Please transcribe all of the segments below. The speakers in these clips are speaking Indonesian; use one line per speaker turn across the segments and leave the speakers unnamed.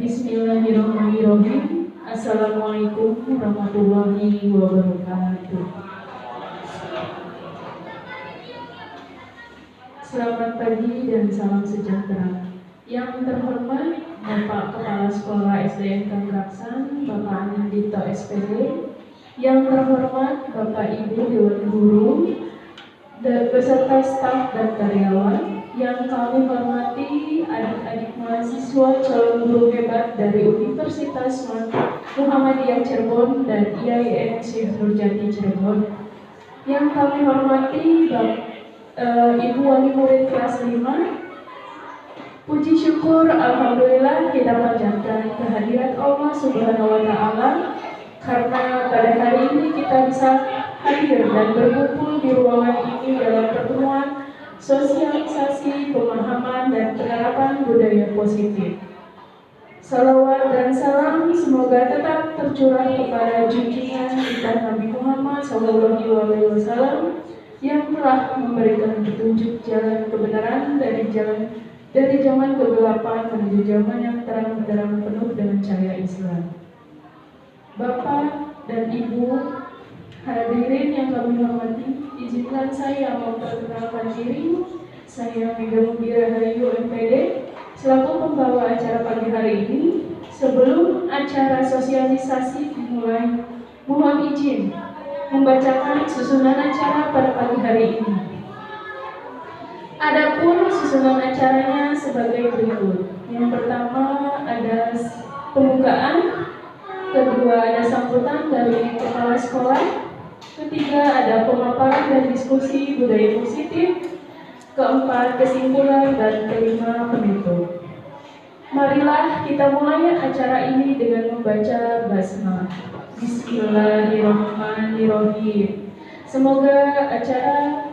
Bismillahirrahmanirrahim. Assalamualaikum warahmatullahi wabarakatuh. Selamat pagi dan salam sejahtera. Yang terhormat Bapak Kepala Sekolah SDN Kangraksan, Bapak Anindito SPD. Yang terhormat Bapak Ibu Dewan Guru dan beserta staf dan karyawan. Yang kami hormati adik-adik mahasiswa calon guru hebat dari Universitas Muhammadiyah Cirebon dan IAIN Syekh Nurjati Cirebon. Yang kami hormati Ibu Wali Murid kelas 5. Puji syukur alhamdulillah kita panjatkan kehadirat Allah Subhanahu wa taala karena pada hari ini kita bisa hadir dan berkumpul di ruangan ini dalam pertemuan sosialisasi, pemahaman, dan penerapan budaya positif. Salawat dan salam semoga tetap tercurah kepada junjungan kita Nabi Muhammad SAW yang telah memberikan petunjuk jalan kebenaran dari zaman kegelapan menuju zaman yang terang benderang penuh dengan cahaya Islam. Bapak dan Ibu hadirin yang kami hormati, izinkan saya memperkenalkan diri. Saya Mega Mugia Rahayu MPD selaku pembawa acara pagi hari ini. Sebelum acara sosialisasi dimulai, mohon izin membacakan susunan acara pada pagi hari ini. Adapun susunan acaranya sebagai berikut. Yang pertama ada pembukaan, kedua ada sambutan dari kepala sekolah, ketiga ada pemaparan dan diskusi budaya positif, keempat kesimpulan, dan kelima penutup. Marilah kita mulai acara ini dengan membaca basmalah. Bismillahirrahmanirrahim. Semoga acara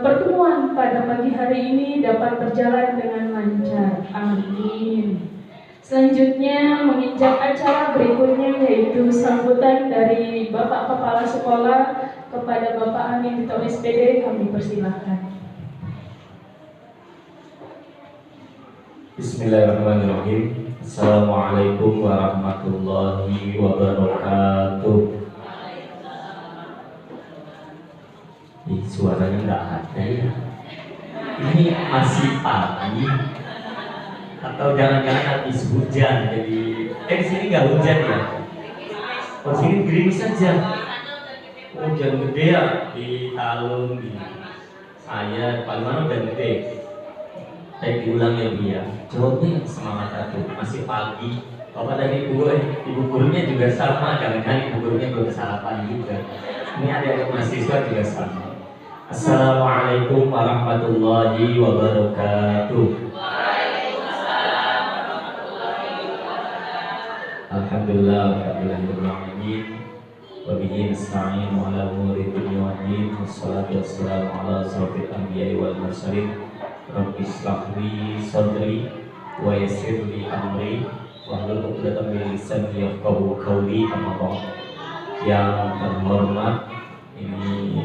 pertemuan pada pagi hari ini dapat berjalan dengan lancar. Amin. Selanjutnya menginjak acara berikutnya yaitu sambutan dari Bapak Kepala Sekolah kepada Bapak Anindito SPD, kami persilahkan.
Bismillahirrahmanirrahim. Assalamualaikum warahmatullahi wabarakatuh. Suaranya nggak ada ya. Ini masih pagi atau jangan-jangan habis hujan, jadi sini nggak hujan ya? Oh sini gerimis saja. Oh hujan gede ya di Talun, di saya paling mana udah gede. Saya diulang ya Bu ya. Jawabnya semangat aku, masih pagi. Bapak dan ibu gurunya juga sama, jangan-jangan ibu gurunya belum sarapan juga. Ini ada mahasiswa juga sama. Assalamualaikum warahmatullahi wabarakatuh. Alhamdulillah rabbil alamin. Wa bihi nasta'in ala umuri dunya wad din. Wassalatu wassalamu ala asyrofil anbiya'i wal mursalin. Rabbi shrah li sadri wa yassir li amri wahlul 'uqdatam min lisani yafqahu qawli. Amma ba'd. Yang terhormat, ini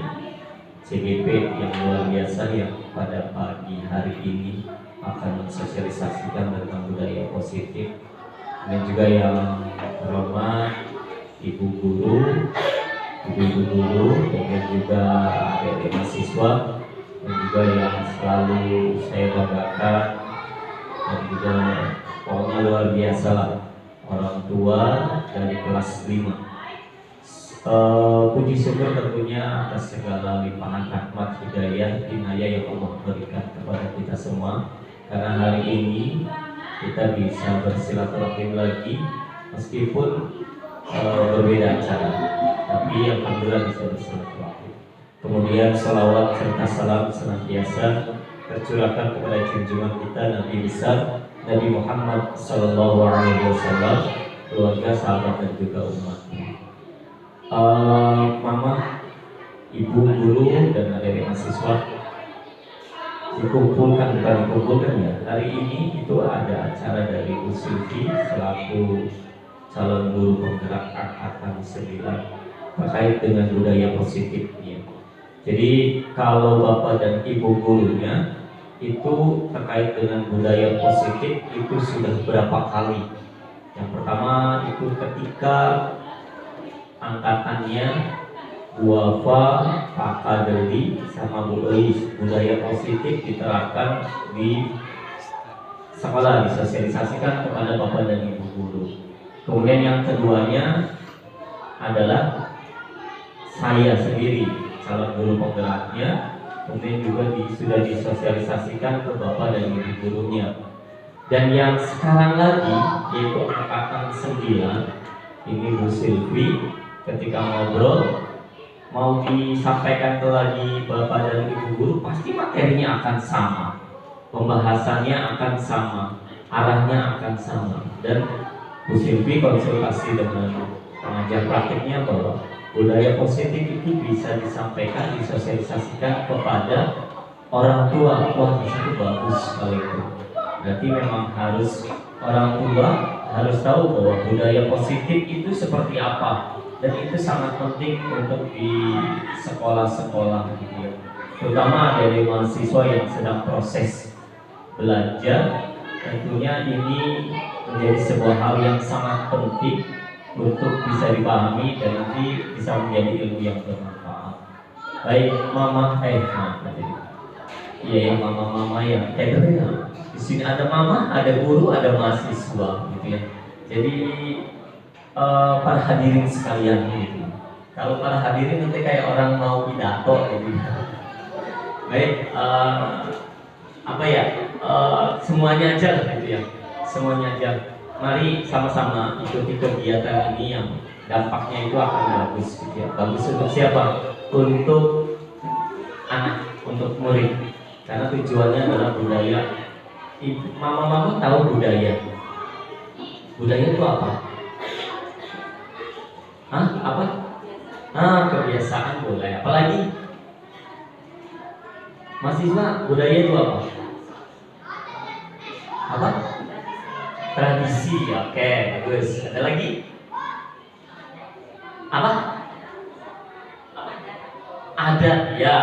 CGP yang luar biasa yang pada pagi hari ini akan mensosialisasikan tentang budaya positif. Dan juga yang terhormat ibu guru, dan juga adik-adik mahasiswa, dan juga yang selalu saya banggakan, dan juga pokoknya luar biasa lah, orang tua dari kelas 5. Puji syukur tentunya atas segala limpahan rahmat, hidayah, inayah yang Allah berikan kepada kita semua. Karena hari ini kita bisa bersilaturahim lagi meskipun berbeda acara, tapi alhamdulillah bisa bersilaturahim. Kemudian salawat serta salam senantiasa tercurahkan kepada junjungan kita Nabi besar Nabi Muhammad SAW, keluarga, sahabat, dan juga umat. Mama, ibu guru, dan adik mahasiswa dikumpulkan, bukan dikumpulkan ya. Hari ini itu ada acara dari Bu Sylvi selaku calon guru penggerak angkatan 9 terkait dengan budaya positif ya. Jadi kalau bapak dan ibu gurunya itu terkait dengan budaya positif itu sudah berapa kali Yang pertama itu ketika angkatannya Bu Wafa, Pak Kadeli, sama Bu Elis, budaya positif diterapkan di sekolah, disosialisasikan kepada Bapak dan Ibu guru. Kemudian yang keduanya adalah saya sendiri, calon guru penggeraknya, kemudian juga sudah disosialisasikan ke Bapak dan Ibu gurunya. Dan yang sekarang lagi yaitu angkatan 9, ini Bu Silvi, ketika ngobrol mau disampaikan ke lagi Bapak dan Ibu guru, pasti materinya akan sama, pembahasannya akan sama, arahnya akan sama. Dan Bu Silvi konsultasi dengan pengajar praktiknya bahwa budaya positif itu bisa disampaikan, disosialisasikan kepada orang tua. Wah, itu bagus sekali itu. Berarti memang harus orang tua harus tahu bahwa budaya positif itu seperti apa, dan itu sangat penting untuk di sekolah-sekolah gitu ya. Terutama dari mahasiswa yang sedang proses belajar, tentunya ini menjadi sebuah hal yang sangat penting untuk bisa dipahami dan nanti bisa menjadi ilmu yang bermanfaat. Baik, mama, iya ya, mama yang di sini ada mama, ada guru, ada mahasiswa gitu ya. Jadi para hadirin sekalian gitu. Kalau para hadirin nanti kayak orang mau pidato gitu. Baik, semuanya aja gitu ya. Semuanya aja. Mari sama-sama ikuti kegiatan ini yang dampaknya itu akan bagus gitu ya. Bagus untuk siapa? Untuk anak, untuk murid. Karena tujuannya adalah budaya. Mama-mama tahu budaya. Budaya itu apa? Apa? Kebiasaan boleh. Apalagi? Mahasiswa, budaya itu apa? Apa? Tradisi. Oke, bagus. Ada lagi? Apa? Adat. Ya.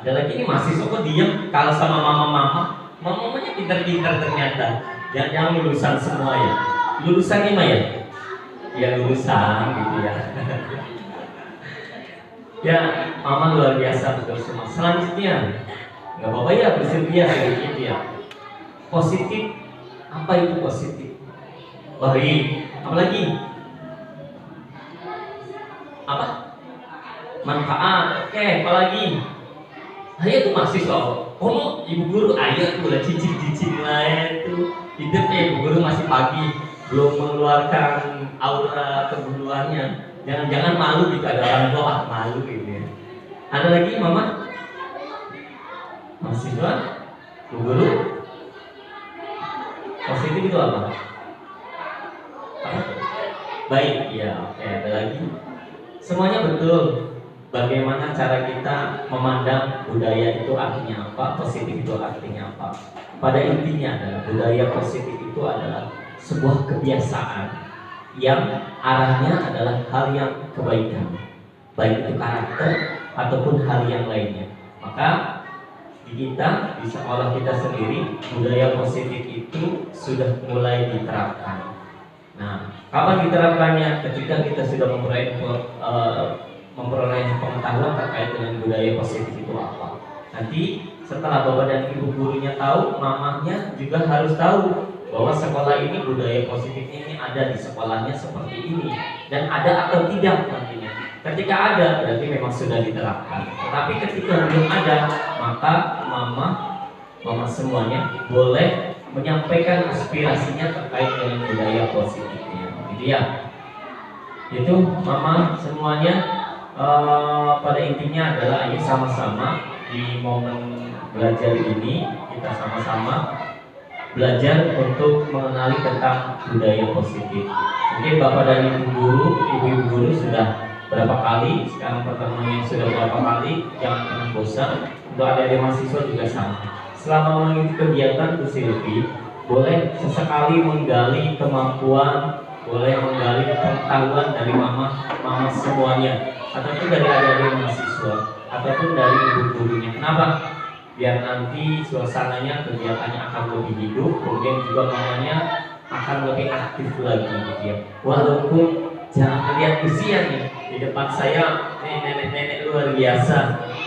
Ada lagi. Ini mahasiswa kok diam kalau sama mama-mama. Mamanya pintar-pintar ternyata. Jangan lulusan semua ya. Lulusan ini mah ya? Ya lulusan gitu ya. Ya, mama luar biasa betul semua. Selanjutnya, nggak apa-apa ya bersedia sedikit ya. Positif. Apa itu positif? Baik. Apalagi? Apa? Manfaat. Oke, apalagi? Ayo tuh mahasiswa. Oh, ibu guru, ayo tuh lah cicing-cicing lah itu. Hidupnya ibu guru masih pagi, belum mengeluarkan aura keguruannya. Jangan-jangan malu gitu, ada orang tua malu gitu ya. Ada lagi mama? Mahasiswa? Bu guru? Positif itu apa? Baik, ya. Oke, ada lagi. Semuanya betul. Bagaimana cara kita memandang budaya itu artinya apa, positif itu artinya apa. Pada intinya adalah budaya positif itu adalah sebuah kebiasaan yang arahnya adalah hal yang kebaikan, baik itu karakter ataupun hal yang lainnya. Maka di sekolah kita sendiri, budaya positif itu sudah mulai diterapkan. Nah, kapan diterapkannya? Ketika kita sudah memperoleh pengetahuan terkait dengan budaya positif itu apa. Nanti setelah bapak dan ibu gurunya tahu, mamahnya juga harus tahu bahwa sekolah ini budaya positifnya ini ada di sekolahnya seperti ini, dan ada atau tidak nantinya. Ketika ada, berarti memang sudah diterapkan. Tetapi ketika belum ada, maka mama semuanya boleh menyampaikan aspirasinya terkait dengan budaya positifnya. Gitu ya. Itu mama semuanya. Pada intinya adalah ini sama-sama di momen belajar ini kita sama-sama belajar untuk mengenali tentang budaya positif. Mungkin bapak dan ibu guru sudah berapa kali, sekarang pertemuannya sudah berapa kali, jangan pernah bosan. Untuk adik-adik mahasiswa juga sama. Selama mengikuti kegiatan Bu Silvi, boleh sesekali menggali kemampuan, boleh menggali pengetahuan dari mama semuanya, ataupun dari adik-adik mahasiswa, ataupun dari ibu gurunya. Kenapa? Biar nanti suasananya, kegiatannya akan lebih hidup. Kemudian juga mamanya akan lebih aktif lagi gitu ya. Walaupun jangan melihat usianya, di depan saya ini nenek-nenek luar biasa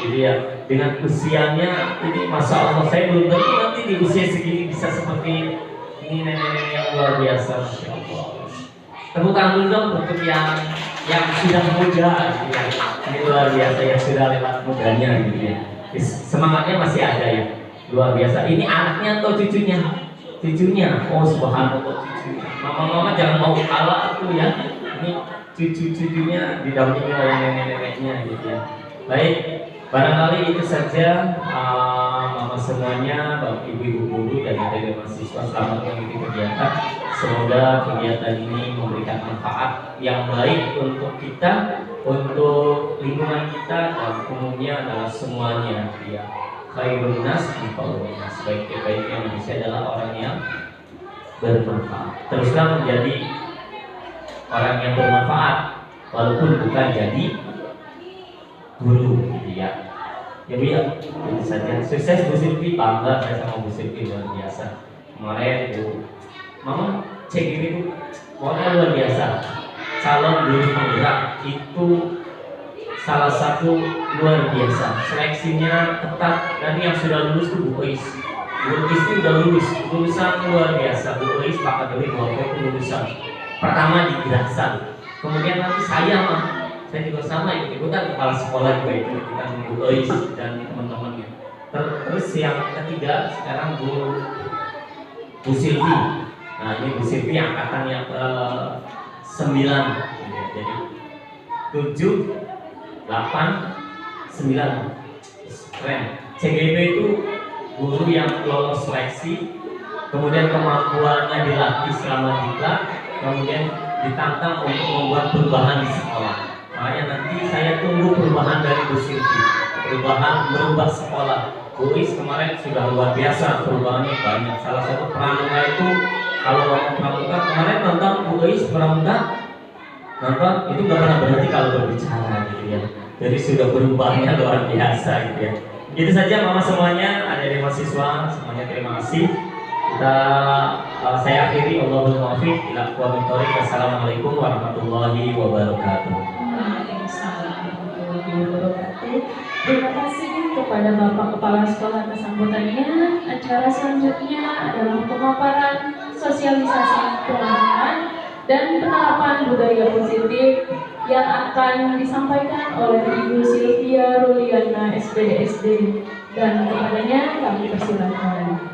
gitu ya. Dengan usianya ini masya Allah, saya belum tentu nanti di usia segini bisa seperti ini nenek-nenek yang luar biasa, masya Allah. Tepuk tangan dulu dong untuk yang sudah muda gitu ya. Ini luar biasa yang sudah lewat mudanya gitu ya. Semangatnya masih ada ya, luar biasa. Ini anaknya atau cucunya? Cucunya. Oh subhanallah, cucunya. Mama-mama jangan mau kalah tuh ya. Ini cucu-cucunya didampingi oleh nenek-neneknya gitu ya. Baik, barangkali itu saja mama semuanya, bapak ibu guru dan adik mahasiswa, selamat mengikuti kegiatan. Semoga kegiatan ini memberikan manfaat yang baik untuk kita, untuk lingkungan kita, dan umumnya adalah semuanya ya. Khairun nas anfa'uhum nas. Sebaik-baiknya manusia adalah orang yang bermanfaat. Teruslah menjadi orang yang bermanfaat walaupun bukan jadi guru gitu ya. Ya Bu ya, itu saja. Sukses Bu Silvi, bangga saya sama Bu Silvi, luar biasa. Kemarin Bu Mama cek ini Bu, pokoknya luar biasa. Calon guru penggerak itu salah satu luar biasa. Seleksinya ketat dan yang sudah lulus itu Bu Ois. Bu Ois itu udah lulus, lulusan luar biasa. Bu Ois Pak Kadri itu lulusan pertama di Gerasan. Kemudian nanti saya juga sama ikut-ikutan kepala sekolah juga ikut-ikutan Bu Ois dan teman-temannya. Terus yang ketiga sekarang Bu Silvi. Nah ini Bu Silvi angkatan yang ke-9. Jadi 7, 8, 9. Keren. CGP itu guru yang lolos seleksi, kemudian kemampuannya dilatih selama diklat, kemudian ditantang untuk membuat perubahan di sekolah. Makanya nanti saya tunggu perubahan dari Bu Silvi, merubah sekolah. Bu Is kemarin sudah luar biasa, perubahannya banyak. Salah satu pramuka itu, kalau ngomong pramuka, kemarin nonton Bu Is pramuka, nonton itu nggak pernah berhenti kalau berbicara gitu ya. Jadi sudah berubahnya luar biasa gitu ya. Itu saja mama semuanya, adik-adik mahasiswa semuanya, terima kasih. Saya akhiri, Allahul muwaffiq ila aqwamit thoriq. Wassalamualaikum warahmatullahi wabarakatuh.
Waalaikumsalam warahmatullahi wabarakatuh. Terima kasih kepada Bapak Kepala Sekolah atas sambutannya. Acara selanjutnya adalah pemaparan sosialisasi pemahaman dan penerapan budaya positif yang akan disampaikan oleh Ibu Sylvia Ruliana SPDSD, dan kepadanya kami persilakan.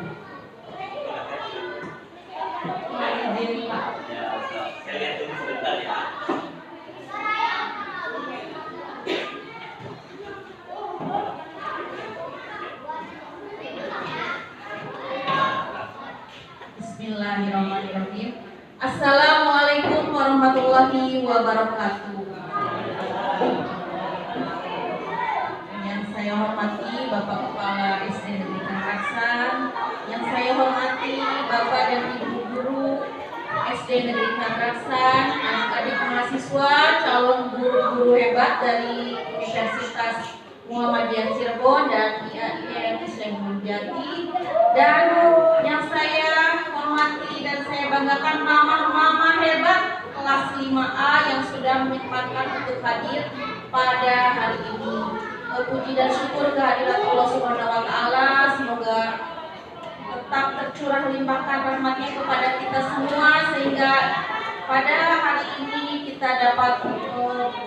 Bismillahirrahmanirrahim. Assalamualaikum warahmatullahi wabarakatuh. Yang saya hormati Bapak Kepala SD Negeri Kangraksan, yang saya hormati Bapak dan Ibu Guru SD Negeri Kangraksan, adik-adik mahasiswa, calon guru-guru hebat dari Universitas Muhammadiyah Cirebon dan IAIN Islam Jati, dan yang saya hormati dan saya banggakan mama-mama hebat kelas 5A yang sudah menyempatkan untuk hadir pada hari ini. Puji dan syukur kehadirat Allah Subhanahu wa taala, semoga tetap tercurah limpahkan rahmatnya kepada kita semua sehingga pada hari ini kita dapat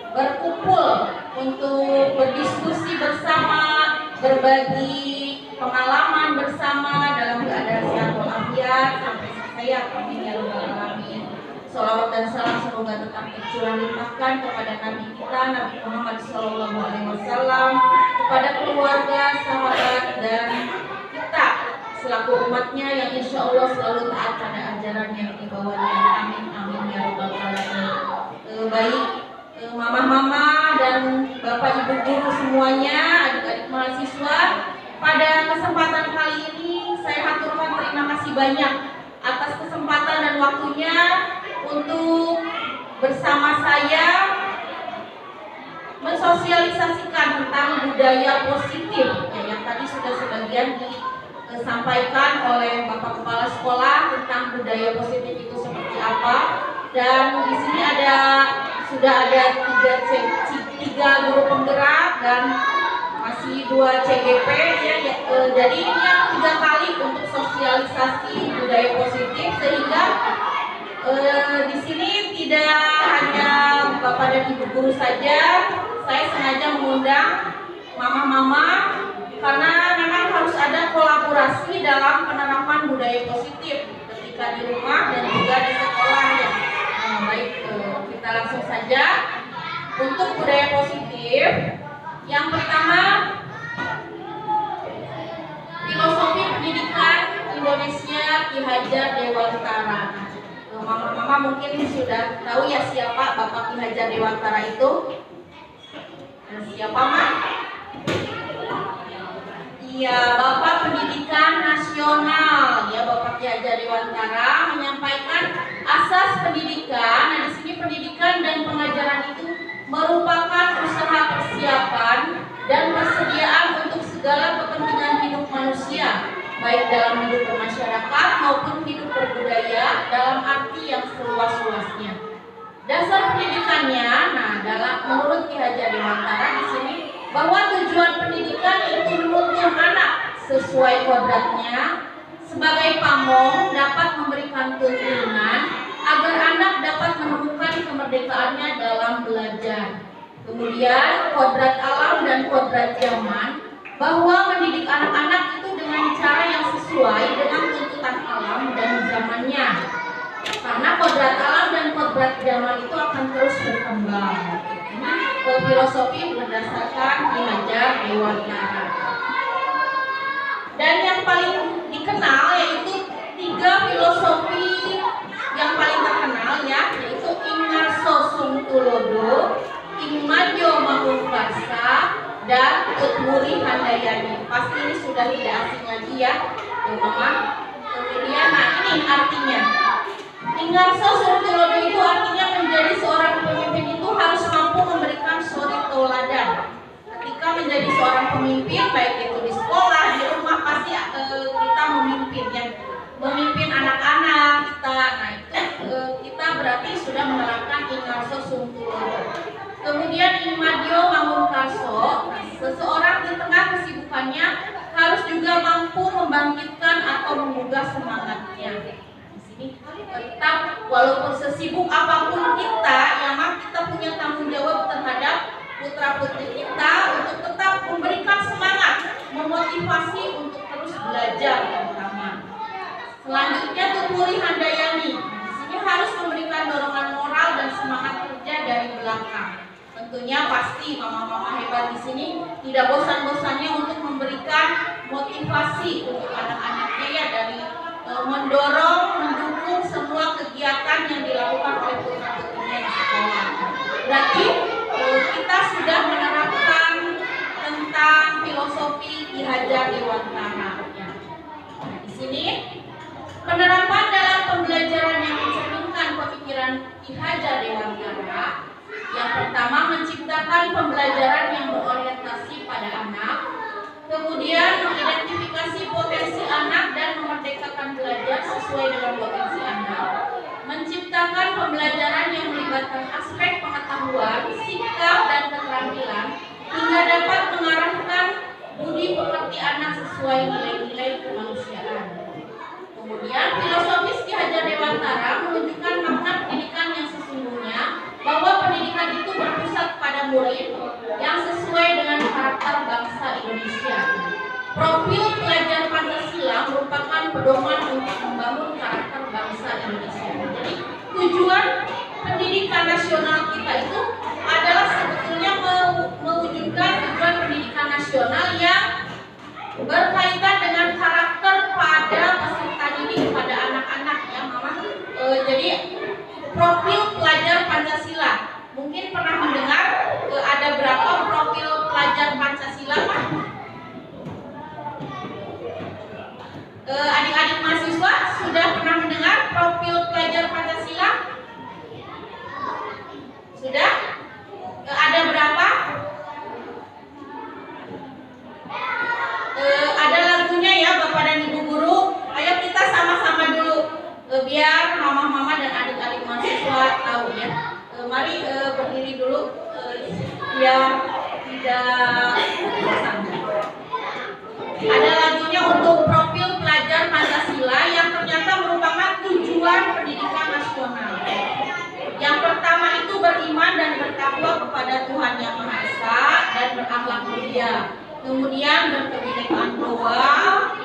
berkumpul untuk berdiskusi bersama, berbagi pengalaman bersama dalam keadaan sehat walafiat sampai saya amin ya rabbal alamin. Shalawat dan salam semoga tetap tercurah limpahkan kepada Nabi kita Nabi Muhammad SAW, kepada keluarga, sahabat dan kita selaku umatnya yang insya Allah selalu taat pada ajaran yang dibawanya. Amin amin ya rabbal alamin. Baik mama-mama dan bapak ibu guru semuanya, adik-adik mahasiswa, pada kesempatan kali ini saya haturkan terima kasih banyak atas kesempatan dan waktunya untuk bersama saya mensosialisasikan tentang budaya positif ya, yang tadi sudah sebagian disampaikan oleh Bapak Kepala Sekolah tentang budaya positif itu seperti apa. Dan di sini sudah ada tiga guru penggerak dan masih 2 CGP ya. Jadi ini yang 3 kali untuk sosialisasi budaya positif, sehingga di sini tidak hanya Bapak dan Ibu guru saja. Saya sengaja mengundang mama-mama karena memang harus ada kolaborasi dalam penerapan budaya positif ketika di rumah dan juga di sekolah ya. Baik, kita langsung saja untuk budaya positif. Yang pertama, filosofi pendidikan Indonesia Ki Hajar Dewantara. Mama-mama mungkin sudah tahu ya siapa Bapak Ki Hajar Dewantara itu. Siapa Mak? Iya, Bapak Pendidikan Nasional ya. Bapak Ki Hajar Dewantara menyampaikan asas pendidikan. Nah, di sini pendidikan dan pengajaran itu merupakan usaha persiapan dan persediaan untuk segala kepentingan hidup manusia, baik dalam hidup bermasyarakat maupun hidup berbudaya dalam arti yang seluas-luasnya. Dasar pendidikannya, menurut Ki Hajar Dewantara di sini bahwa tujuan pendidikan itu menuntun anak sesuai kodratnya sebagai pamong dapat memberikan tuntunan agar anak dapat menemukan kemerdekaannya dalam belajar. Kemudian kodrat alam dan kodrat zaman, bahwa mendidik anak-anak itu dengan cara yang sesuai dengan tuntutan alam dan zamannya. Karena kodrat alam dan kodrat zaman itu akan terus berkembang. Ini filosofi berdasarkan Ki Hajar Dewantara. Dan yang paling dikenal yaitu 3 filosofi yang paling terkenal ya, yaitu Ingarso Sungtulodo, Ingmadjo Mahungkarsa, dan Utmuri Handayani. Pasti ini sudah tidak asing lagi ya, teman-teman. Kemudian, ini artinya Ingarso Sungtulodo itu artinya menjadi seorang pemimpin itu harus mampu memberikan suri tauladan. Ketika menjadi seorang pemimpin, baik itu di sekolah, di rumah, pasti kita memimpin ya. Memimpin anak-anak kita. Nah, itu kita berarti sudah menerapkan Ingarso Sungtulodo. Kemudian Ingmadjo Mahungkarso, seseorang di tengah kesibukannya harus juga mampu membangkitkan atau menggugah semangatnya. Di sini tetap walaupun sesibuk apapun kita, kita punya tanggung jawab terhadap putra-putri kita untuk tetap memberikan semangat, memotivasi untuk terus belajar terutama. Selanjutnya Utmuri Handayani, di sini harus memberikan dorongan moral dan semangat kerja dari belakang. Tentunya pasti mama-mama hebat di sini tidak bosan-bosannya untuk memberikan motivasi untuk anak-anaknya ya, dari mendorong, mendukung semua kegiatan yang dilakukan oleh putra-putrinya di sekolah. Berarti kita sudah menerapkan tentang filosofi Ki Hajar Dewantara. Nah, di sini penerapan dalam pembelajaran yang mencerminkan pemikiran Ki Hajar Dewantara. Yang pertama, menciptakan pembelajaran yang berorientasi pada anak. Kemudian mengidentifikasi potensi anak dan memerdekakan belajar sesuai dengan potensi anak. Menciptakan pembelajaran yang melibatkan aspek pengetahuan, sikap, dan keterampilan hingga dapat mengarahkan budi pekerti anak sesuai nilai-nilai kemanusiaan. Kemudian filosofis Ki Hajar Dewantara menunjukkan makna pendidikan yang sesungguhnya, bahwa pendidikan itu berpusat pada murid yang sesuai dengan karakter bangsa Indonesia. Profil pelajar Pancasila merupakan pedoman untuk membangun karakter bangsa Indonesia. Jadi tujuan pendidikan nasional kita itu adalah sebetulnya mewujudkan tujuan pendidikan nasional yang berkaitan dengan karakter pada peserta didik, pada anak-anak ya Mama. Jadi profil pelajar Pancasila, mungkin pernah mendengar ada berapa profil pelajar Pancasila Pak? Adik-adik mahasiswa sudah pernah mendengar profil pelajar Pancasila? Sudah? Ada berapa? Ada lagunya ya Bapak dan Ibu biar tidak bosan. Ada lagunya untuk profil pelajar Pancasila yang ternyata merupakan tujuan pendidikan nasional. Yang pertama itu beriman dan bertakwa kepada Tuhan Yang Maha Esa dan berakhlak mulia. Kemudian berkebinekaan global,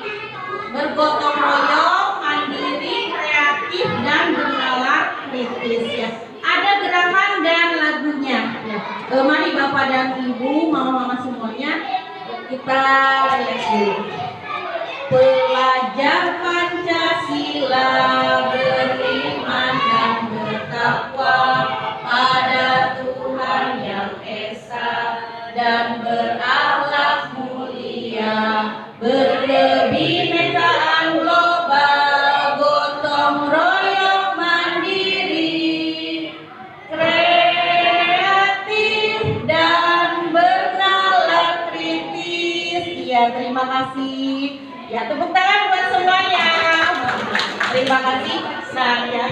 bergotong royong, mandiri, kreatif, dan bernalar kritis ya. Ada gerakan dan lagunya ya. Mari Bapak dan Ibu, mama-mama semuanya, kita lihat dulu. Pelajar Pancasila beriman dan bertakwa pada Tuhan Yang Esa dan berakhlak mulia, berkebinekaan global, gotong royong, mandiri, kreatif, dan bernalar kritis. Ya, terima kasih. Ya, tepuk tangan buat semuanya. Terima kasih. Saya.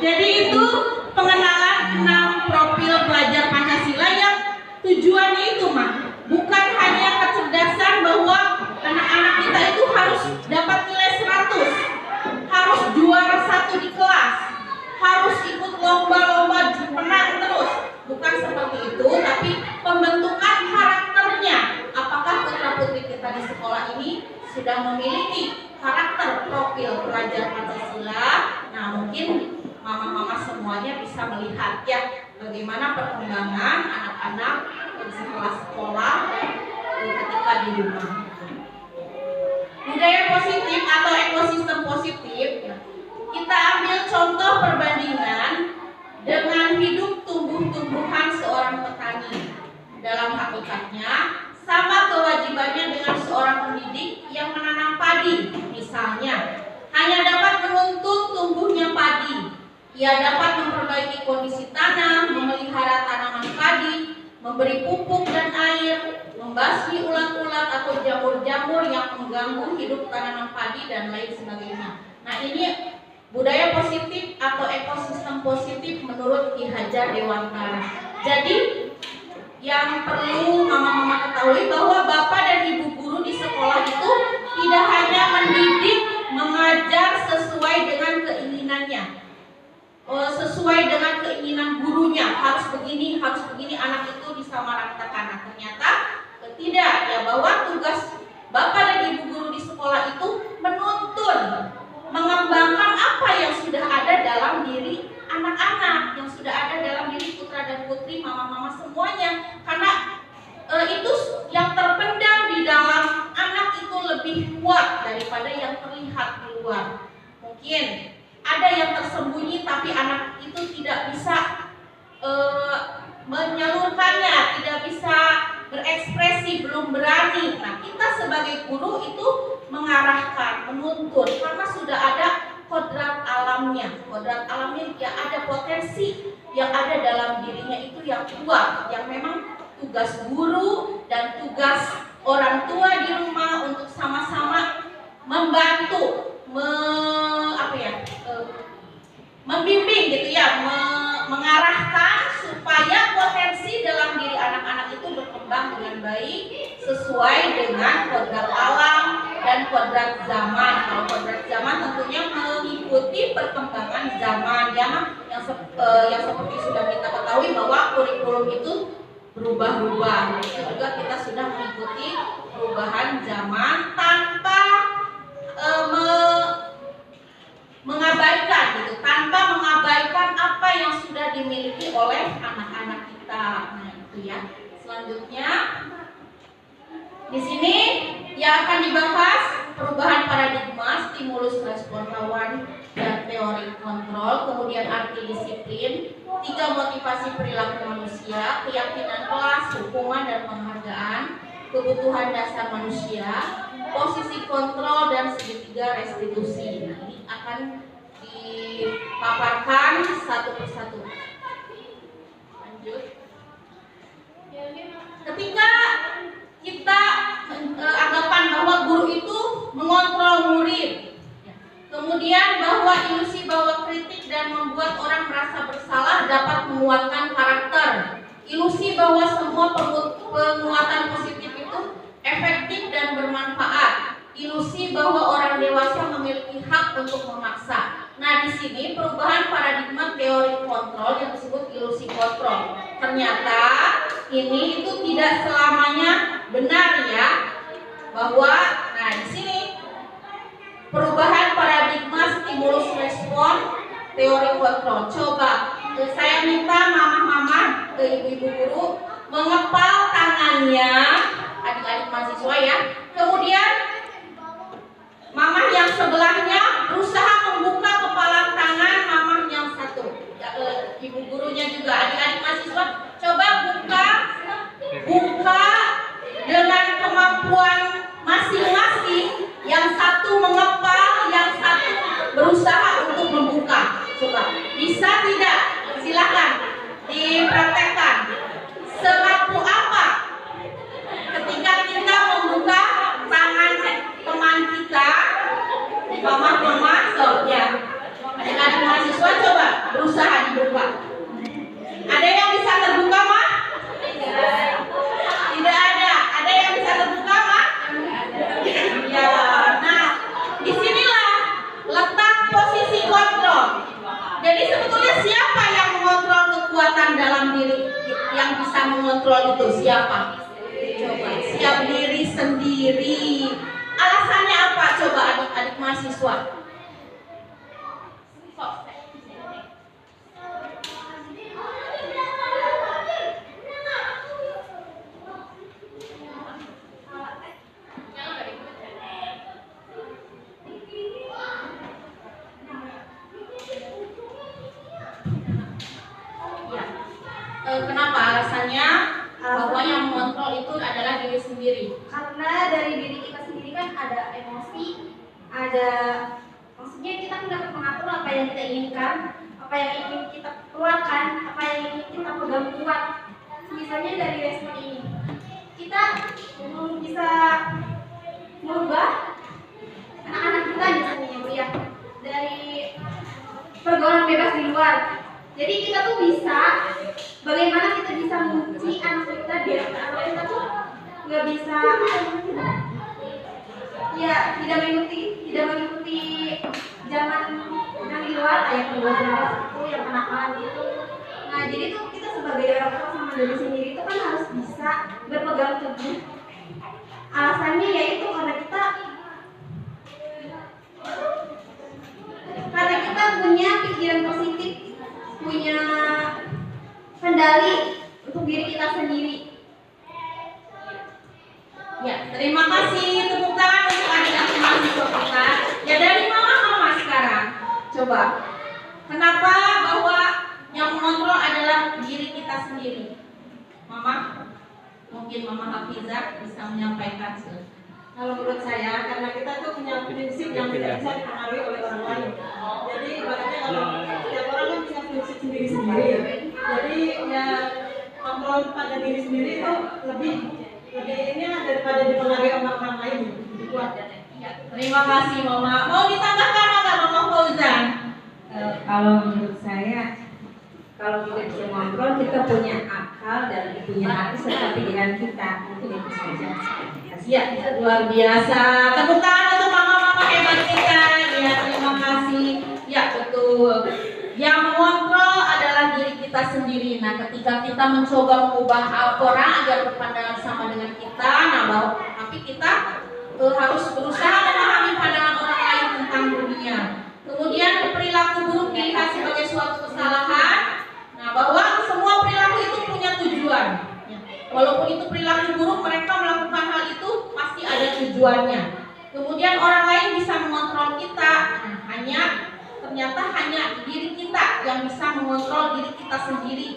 Jadi itu pengenalan 6 profil pelajar Pancasila yang tujuannya itu bukan hanya kecerdasan bahwa anak-anak kita itu harus dapat nilai 100, harus juara 1 di kelas, harus ikut lomba-lomba menang terus. Bukan seperti itu, tapi pembentukan karakternya. Apakah putra-putri kita di sekolah ini sudah memiliki karakter profil pelajar Pancasila? Nah, mungkin mama-mama semuanya bisa melihat ya bagaimana perkembangan anak-anak di sekolah-sekolah ketika di rumah. Budaya positif atau ekosistem positif, kita ambil contoh perbandingan dengan hidup tumbuh-tumbuhan seorang petani. Dalam hakikatnya sama kewajibannya dengan seorang pendidik yang menanam padi. Misalnya, hanya dapat menuntun tumbuhnya padi. Ia dapat memperbaiki kondisi tanah, memelihara tanaman padi, memberi pupuk dan air, membasmi ulat-ulat atau jamur-jamur yang mengganggu hidup tanaman padi dan lain sebagainya. Nah, ini budaya positif atau ekosistem positif menurut Ki Hajar Dewantara. Jadi yang perlu mama-mama ketahui bahwa bapak dan ibu guru di sekolah itu tidak hanya mendidik, mengajar sesuai dengan keinginannya, sesuai dengan keinginan gurunya, harus begini, anak itu disamaratakan. Nah, ternyata tidak ya, bahwa tugas bapak dan ibu guru di sekolah itu menuntun, mengembangkan apa yang sudah ada dalam diri anak-anak, yang sudah ada dalam diri putra dan putri, mama-mama semuanya. Karena itu yang terpendam di dalam anak itu lebih kuat daripada yang terlihat di luar. Mungkin ada yang tersembunyi tapi anak itu tidak bisa menyalurkannya, tidak bisa berekspresi, belum berani. Nah, kita sebagai guru itu mengarahkan, menuntun, karena sudah ada kodrat alamnya. Kodrat alamnya ya, ada potensi yang ada dalam dirinya itu yang kuat, yang memang tugas guru dan tugas orang tua di rumah untuk sama-sama membantu, membimbing gitu ya, mengarahkan supaya potensi dalam diri anak-anak itu berkembang dengan baik sesuai dengan kodrat alam dan kodrat zaman. Kalau kodrat zaman tentunya mengikuti perkembangan zaman ya, yang seperti sudah kita ketahui bahwa kurikulum itu berubah-ubah. Itu juga kita sudah mengikuti perubahan zaman tanpa mengabaikan gitu, tanpa mengabaikan apa yang sudah dimiliki oleh anak-anak kita. Nah, itu ya. Selanjutnya di sini yang akan dibahas perubahan paradigma, stimulus respon lawan dan teori kontrol, kemudian arti disiplin, 3 motivasi perilaku manusia, keyakinan kelas, hukuman dan penghargaan, kebutuhan dasar manusia, posisi kontrol dan segitiga restitusi. Nah, ini akan dipaparkan satu persatu. Lanjut. Ketika kita anggapan bahwa guru itu mengontrol murid, kemudian bahwa ilusi bahwa kritik dan membuat orang merasa bersalah dapat menguatkan karakter. Ilusi ilusi bahwa semua penguatan positif itu efektif dan bermanfaat. Ilusi bahwa orang dewasa memiliki hak untuk memaksa. Nah, di sini perubahan paradigma teori kontrol yang disebut ilusi kontrol. Ternyata ini itu tidak selamanya benar ya. Bahwa di sini perubahan paradigma stimulus respon teori kontrol. Coba saya minta mama-mama ke ibu-ibu guru mengepal tangannya adik-adik mahasiswa ya. Kemudian mama yang sebelahnya berusaha membuka kepalan tangan mama yang satu. Ibu gurunya juga adik-adik mahasiswa coba buka dengan kemampuan masing-masing. Yang satu mengepal, yang satu berusaha untuk membuka. Coba bisa tidak? Silakan dipraktekkan. Semampu apa ketika kita membuka tangan teman kita, mama-mama, ya. Adik-adik mahasiswa coba berusaha dibuka. Ada yang bisa terbuka, Ma? Tidak ada. Ada yang bisa terbuka, Ma? Ya. Nah, disinilah letak posisi kontrol. Jadi sebetulnya siapa yang mengontrol kekuatan dalam diri? Yang bisa mengontrol itu siapa? Coba, siap diri sendiri. Alasannya apa? Coba adik-adik mahasiswa. Kenapa alasannya bahwa yang mengontrol itu adalah diri sendiri?
Karena dari diri kita sendiri kan ada emosi, maksudnya kita kan dapat mengatur apa yang kita inginkan, apa yang ingin kita keluarkan, apa yang ingin kita pegang kuat. Misalnya dari respon ini, kita bisa merubah anak-anak kita misalnya ya dari pergaulan bebas di luar. Jadi kita tuh bisa, bagaimana kita bisa mengunci anak kita biar anak kita tuh nggak bisa ya tidak mengikuti zaman yang di luar kayak pergaulan itu yang kenakalan gitu. Nah jadi tuh kita sebagai orang tua sama diri sendiri itu kan harus bisa berpegang teguh. Alasannya yaitu karena kita punya pikiran positif, punya kendali untuk diri kita sendiri.
Ya, terima kasih. Tepuk tangan untuk adik-adik mahasiswa kita. Ya, dari mama sekarang. Coba, kenapa bahwa yang mengontrol adalah diri kita sendiri? Mama, mungkin Mama Hafizah bisa menyampaikan.
Kalau menurut saya, karena kita tuh punya prinsip yang tidak bisa dipengaruhi oleh orang lain. Jadi ibaratnya kalau setiap orang kan punya prinsip sendiri-sendiri. Jadi ya kontrol pada diri sendiri itu lebih ini daripada dipengaruhi sama orang lain. Lebih kuat.
Terima kasih Mama. Mau ditambahkan nggak Mama Fauzan?
Kalau menurut saya, kalau kita bisa mengontrol, kita punya akal dan punya hati serta pilihan kita. Mungkin itu saja.
Ya, luar biasa. Tepuk tangan untuk mama-mama hebat kita. Ya, terima kasih. Ya, betul. Yang mengontrol adalah diri kita sendiri. Nah, ketika kita mencoba mengubah orang agar berpandangan sama dengan kita, tapi kita harus berusaha memahami pandangan orang lain tentang dunia. Kemudian perilaku buruk dilihat sebagai suatu kesalahan. Nah, bahwa semua perilaku itu punya tujuan. Walaupun itu perilaku buruk, mereka melakukan hal itu pasti ada tujuannya. Kemudian orang lain bisa mengontrol kita. Ternyata hanya diri kita yang bisa mengontrol diri kita sendiri.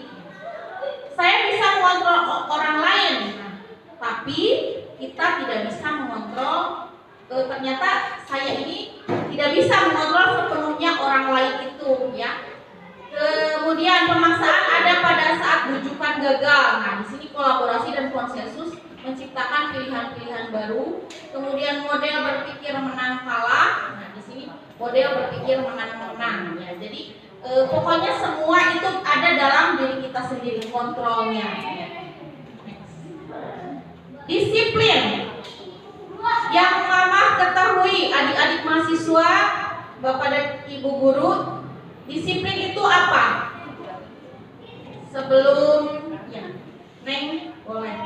Saya bisa mengontrol orang lain, tapi kita tidak bisa mengontrol. Ternyata saya ini tidak bisa mengontrol sepenuhnya orang lain itu, ya. Kemudian pemaksaan ada pada saat rujukan gagal. Nah, di sini kolaborasi dan konsensus menciptakan pilihan-pilihan baru. Kemudian model berpikir menang kalah. Nah, di sini model berpikir menang-menang. Ya, jadi pokoknya semua itu ada dalam diri kita sendiri kontrolnya. Ya. Disiplin. Yang Mama ketahui, adik-adik mahasiswa, Bapak dan Ibu guru, disiplin itu apa? Sebelum ya, Neng boleh.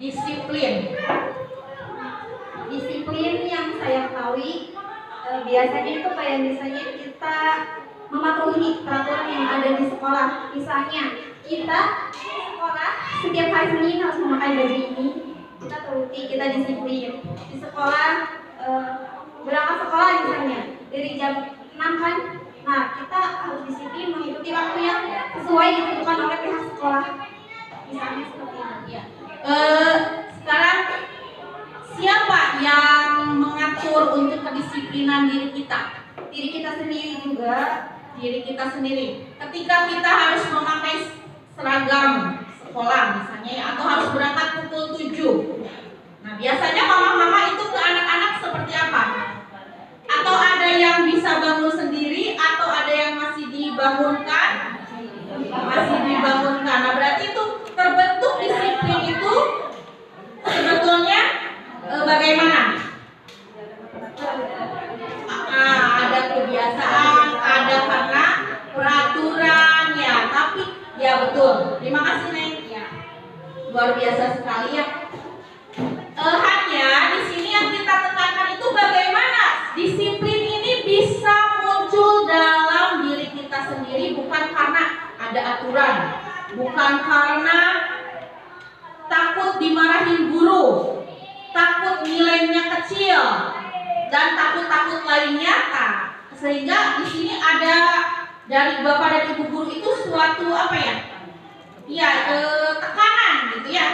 Disiplin.
Disiplin yang saya ketahui biasanya itu kayak misalnya kita mematuhi peraturan yang ada di sekolah. Misalnya kita sekolah setiap hari Senin harus memakai baju ini, kita turuti, kita disiplin. Di sekolah berangkat sekolah misalnya dari jam 6 kan, nah kita harus disiplin mengikuti waktu yang sesuai ditentukan oleh pihak sekolah. Misalnya seperti itu ya.
Sekarang siapa yang mengatur untuk kedisiplinan diri kita?
Diri kita sendiri juga.
Diri kita sendiri. Ketika kita harus memakai seragam sekolah misalnya ya, atau harus berangkat pukul 7. Nah, biasanya mama-mama itu ke anak-anak seperti apa? Atau ada yang bisa bangun sendiri atau ada yang masih dibangunkan? Masih dibangunkan. Nah, berarti itu terbentuk disiplin itu sebetulnya bagaimana? Ada kebiasaan, ada karena peraturan ya, tapi ya betul. Terima kasih Neng. Ya, luar biasa sekali ya. Hanya di sini yang kita tekankan itu bagaimana disiplin ini bisa muncul dalam diri kita sendiri, bukan karena ada aturan, bukan karena takut dimarahin guru, takut nilainya kecil, dan takut-takut lainnya. Sehingga di sini ada dari Bapak dan Ibu guru itu suatu apa ya? Iya, tekanan gitu ya,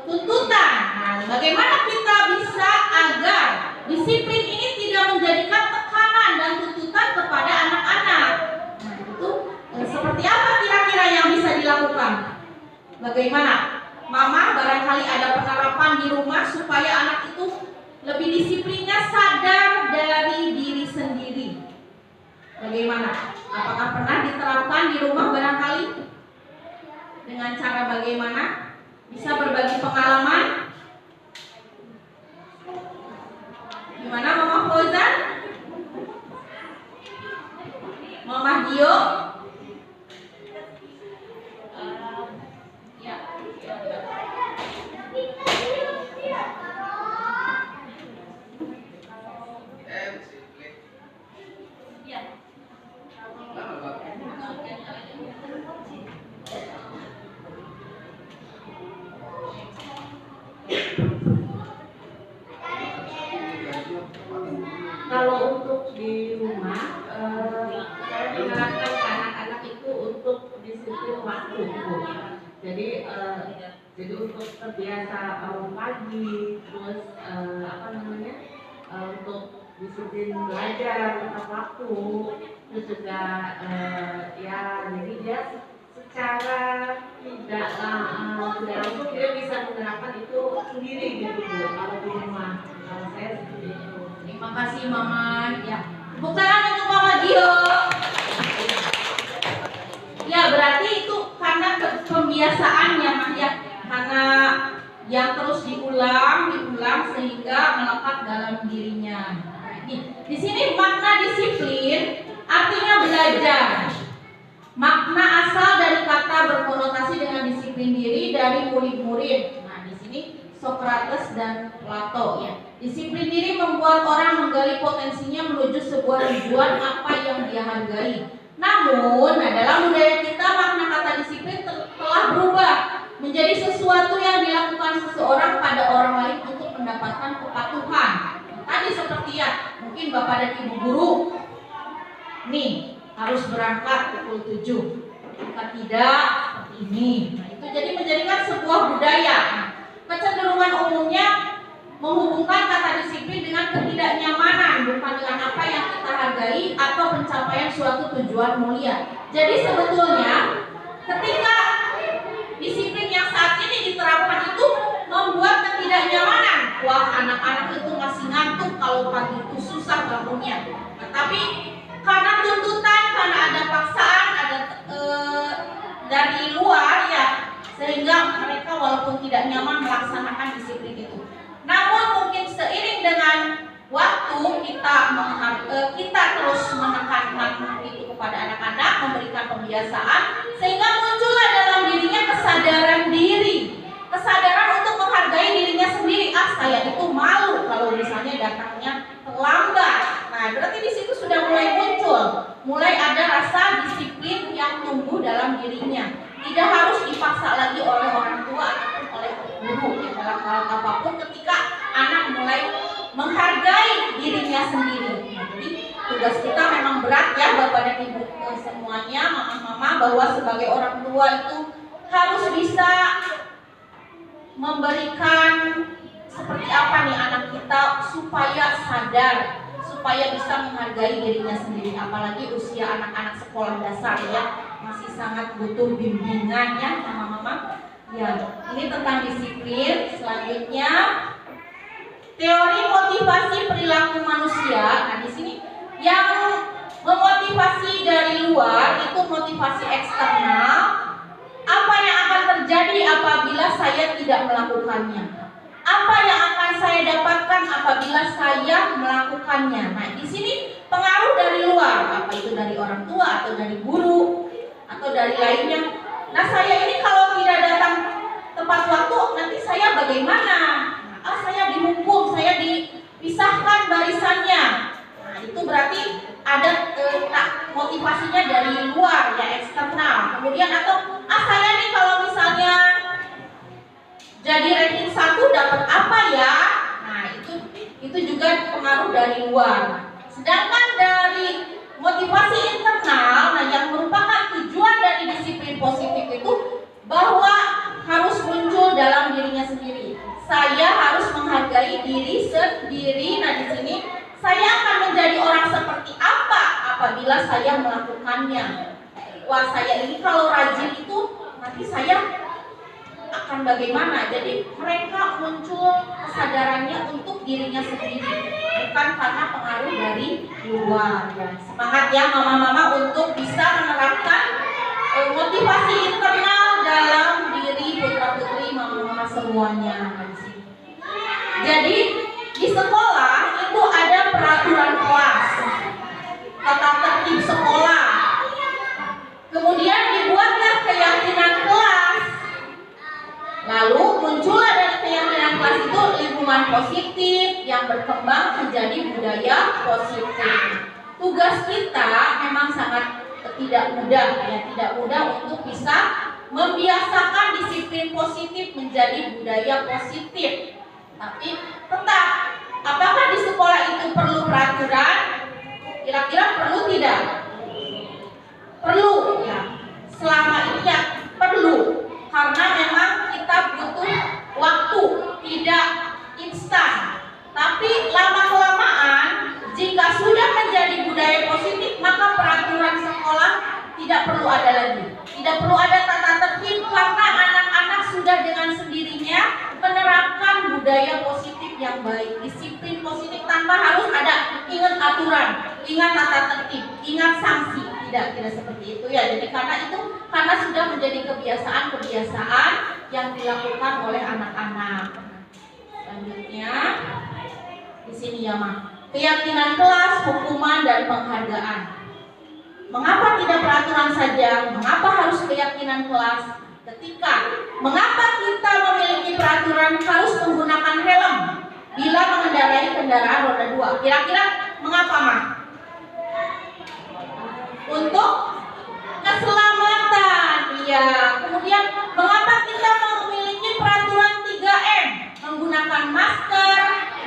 tuntutan. Nah, bagaimana kita bisa agar disiplin ini tidak menjadikan tekanan dan tuntutan kepada anak-anak? Nah, itu seperti apa kira-kira yang bisa dilakukan? Bagaimana? Mama barangkali ada penerapan di rumah supaya anak itu lebih disiplinnya sadar dari diri sendiri. Bagaimana? Apakah pernah diterapkan di rumah barangkali? Dengan cara bagaimana? Bisa berbagi pengalaman? Gimana Mama Fauzan? Mama Dio?
Kalau untuk di rumah, saya menerapkan ke anak-anak itu untuk disiplin waktu. Jadi untuk terbiasa bangun pagi, terus untuk disiplin belajar tepat waktu, terus juga ya jadi dia secara tidak langsung dia bisa menerapkan itu sendiri gitu Bu, kalau di rumah. Kalau saya seperti itu.
Terima kasih Mama. Ya, tepuk tangan untuk Mama Dio. Ya, berarti itu karena pembiasaannya, ya, karena yang terus diulang sehingga melekat dalam dirinya. Di sini makna disiplin artinya belajar. Makna asal dari kata berkonotasi dengan disiplin diri dari murid-murid. Nah, di sini Sokrates dan Plato ya. Disiplin diri membuat orang menggali potensinya menuju sebuah tujuan apa yang dia hargai. Namun, dalam budaya kita makna kata disiplin telah berubah menjadi sesuatu yang dilakukan seseorang pada orang lain untuk mendapatkan kepatuhan. Tadi seperti ya, mungkin Bapak dan Ibu guru nih harus berangkat pukul 7. Jika tidak, seperti ini. Nah, itu jadi menjadikan sebuah budaya. Nah, kecenderungan umumnya menghubungkan kata disiplin dengan ketidaknyamanan, bukan dengan apa yang kita hargai atau pencapaian suatu tujuan mulia. Jadi sebetulnya ketika disiplin yang saat ini diterapkan itu membuat ketidaknyamanan. Wah, anak-anak itu masih ngantuk kalau pagi itu susah bangunnya. Nah, tapi karena tuntutan, karena ada paksaan, ada dari luar, sehingga mereka walaupun tidak nyaman melaksanakan disiplin itu. Namun mungkin seiring dengan waktu kita terus menekankan itu kepada anak-anak, memberikan pembiasaan, sehingga muncullah dalam dirinya kesadaran diri, kesadaran untuk menghargai dirinya sendiri. Saya itu malu kalau misalnya datangnya terlambat. Nah, berarti di situ sudah mulai muncul, mulai ada rasa disiplin yang tumbuh dalam dirinya. Tidak harus dipaksa lagi oleh orang tua ataupun oleh guru ya, dalam hal apapun ketika anak mulai menghargai dirinya sendiri. Nah, jadi tugas kita memang berat ya Bapak dan Ibu semuanya, mama-mama, bahwa sebagai orang tua itu harus bisa memberikan seperti apa nih anak kita supaya sadar, supaya bisa menghargai dirinya sendiri. Apalagi usia anak-anak sekolah dasar ya, masih sangat butuh bimbingan ya mama-mama. Ya, ini tentang disiplin. Selanjutnya teori motivasi perilaku manusia. Nah, di sini yang memotivasi dari luar itu motivasi eksternal. Apa yang akan terjadi apabila saya tidak melakukannya? Apa yang akan saya dapatkan apabila saya melakukannya? Nah, di sini pengaruh dari luar, apa itu dari orang tua atau dari guru atau dari lainnya. Nah, saya ini kalau tidak datang tepat waktu, nanti saya bagaimana? Saya dihukum, saya dipisahkan barisannya. Nah, itu berarti ada motivasinya dari luar ya, eksternal. Kemudian atau saya nih kalau misalnya jadi ranking 1 dapat apa ya? Nah, itu juga pengaruh dari luar. Sedangkan dari motivasi internal, nah yang merupakan tujuan dari disiplin positif itu bahwa harus muncul dalam dirinya sendiri. Saya harus menghargai diri sendiri. Nah, di sini saya akan menjadi orang seperti apa apabila saya melakukannya. Wah, saya ini kalau rajin itu nanti saya akan bagaimana? Jadi mereka muncul kesadarannya untuk dirinya sendiri, bukan karena pengaruh dari luar. Semangat ya mama-mama untuk bisa menerapkan motivasi internal dalam diri putra-putri mama-mama semuanya. Jadi di sekolah itu ada peraturan kelas, tata tertib sekolah, kemudian dibuatlah keyakinan kelas. Lalu muncullah dari keyakinan kelas itu lingkungan positif yang berkembang menjadi budaya positif. Tugas kita memang sangat tidak mudah ya, tidak mudah untuk bisa membiasakan disiplin positif menjadi budaya positif. Tapi tetap, apakah di sekolah itu perlu peraturan? Kira-kira perlu tidak? Perlu ya. Selama ini ya perlu. Karena memang kita butuh waktu, tidak instan. Tapi lama-kelamaan jika sudah menjadi budaya positif, maka peraturan sekolah tidak perlu ada lagi. Tidak perlu ada tata tertib karena anak-anak sudah dengan sendirinya menerapkan budaya positif yang baik. Disiplin positif tanpa harus ada ingat aturan, ingat tata tertib, ingat sanksi. Tidak seperti itu ya. Jadi karena sudah menjadi kebiasaan-kebiasaan yang dilakukan oleh anak-anak. Selanjutnya di sini ya Ma, keyakinan kelas, hukuman dan penghargaan. Mengapa tidak peraturan saja? Mengapa harus keyakinan kelas? Mengapa kita memiliki peraturan harus menggunakan helm bila mengendarai kendaraan roda 2? Kira-kira mengapa Ma? Untuk keselamatan, ya. Kemudian mengapa kita memiliki peraturan 3M? Menggunakan masker,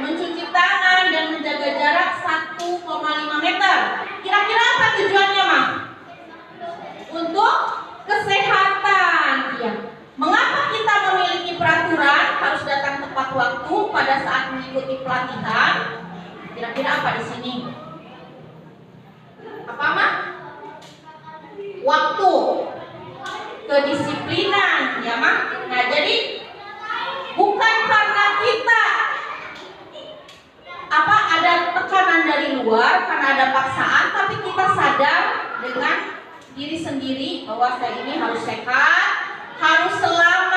mencuci tangan, dan menjaga jarak 1,5 meter. Kira-kira apa tujuannya, Ma? Untuk kesehatan, ya. Mengapa kita memiliki peraturan harus datang tepat waktu pada saat mengikuti pelatihan? Kira-kira apa di sini? Apa, Ma? Waktu, kedisiplinan, ya Ma. Nah, jadi bukan karena kita ada tekanan dari luar, karena ada paksaan, tapi kita sadar dengan diri sendiri bahwa saya ini harus sehat, harus selamat.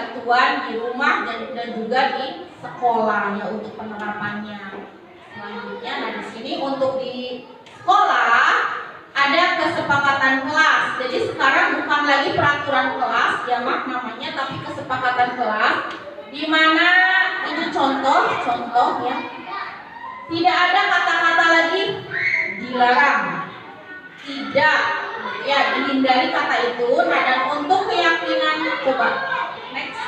bantuan di rumah dan juga di sekolah ya untuk penerapannya. Selanjutnya, nah di sini untuk di sekolah ada kesepakatan kelas. Jadi sekarang bukan lagi peraturan kelas ya Mak namanya, tapi kesepakatan kelas, di mana ini contoh ya. Tidak ada kata-kata lagi dilarang. Tidak ya, dihindari kata itu. Nah, dan untuk keyakinan, coba next,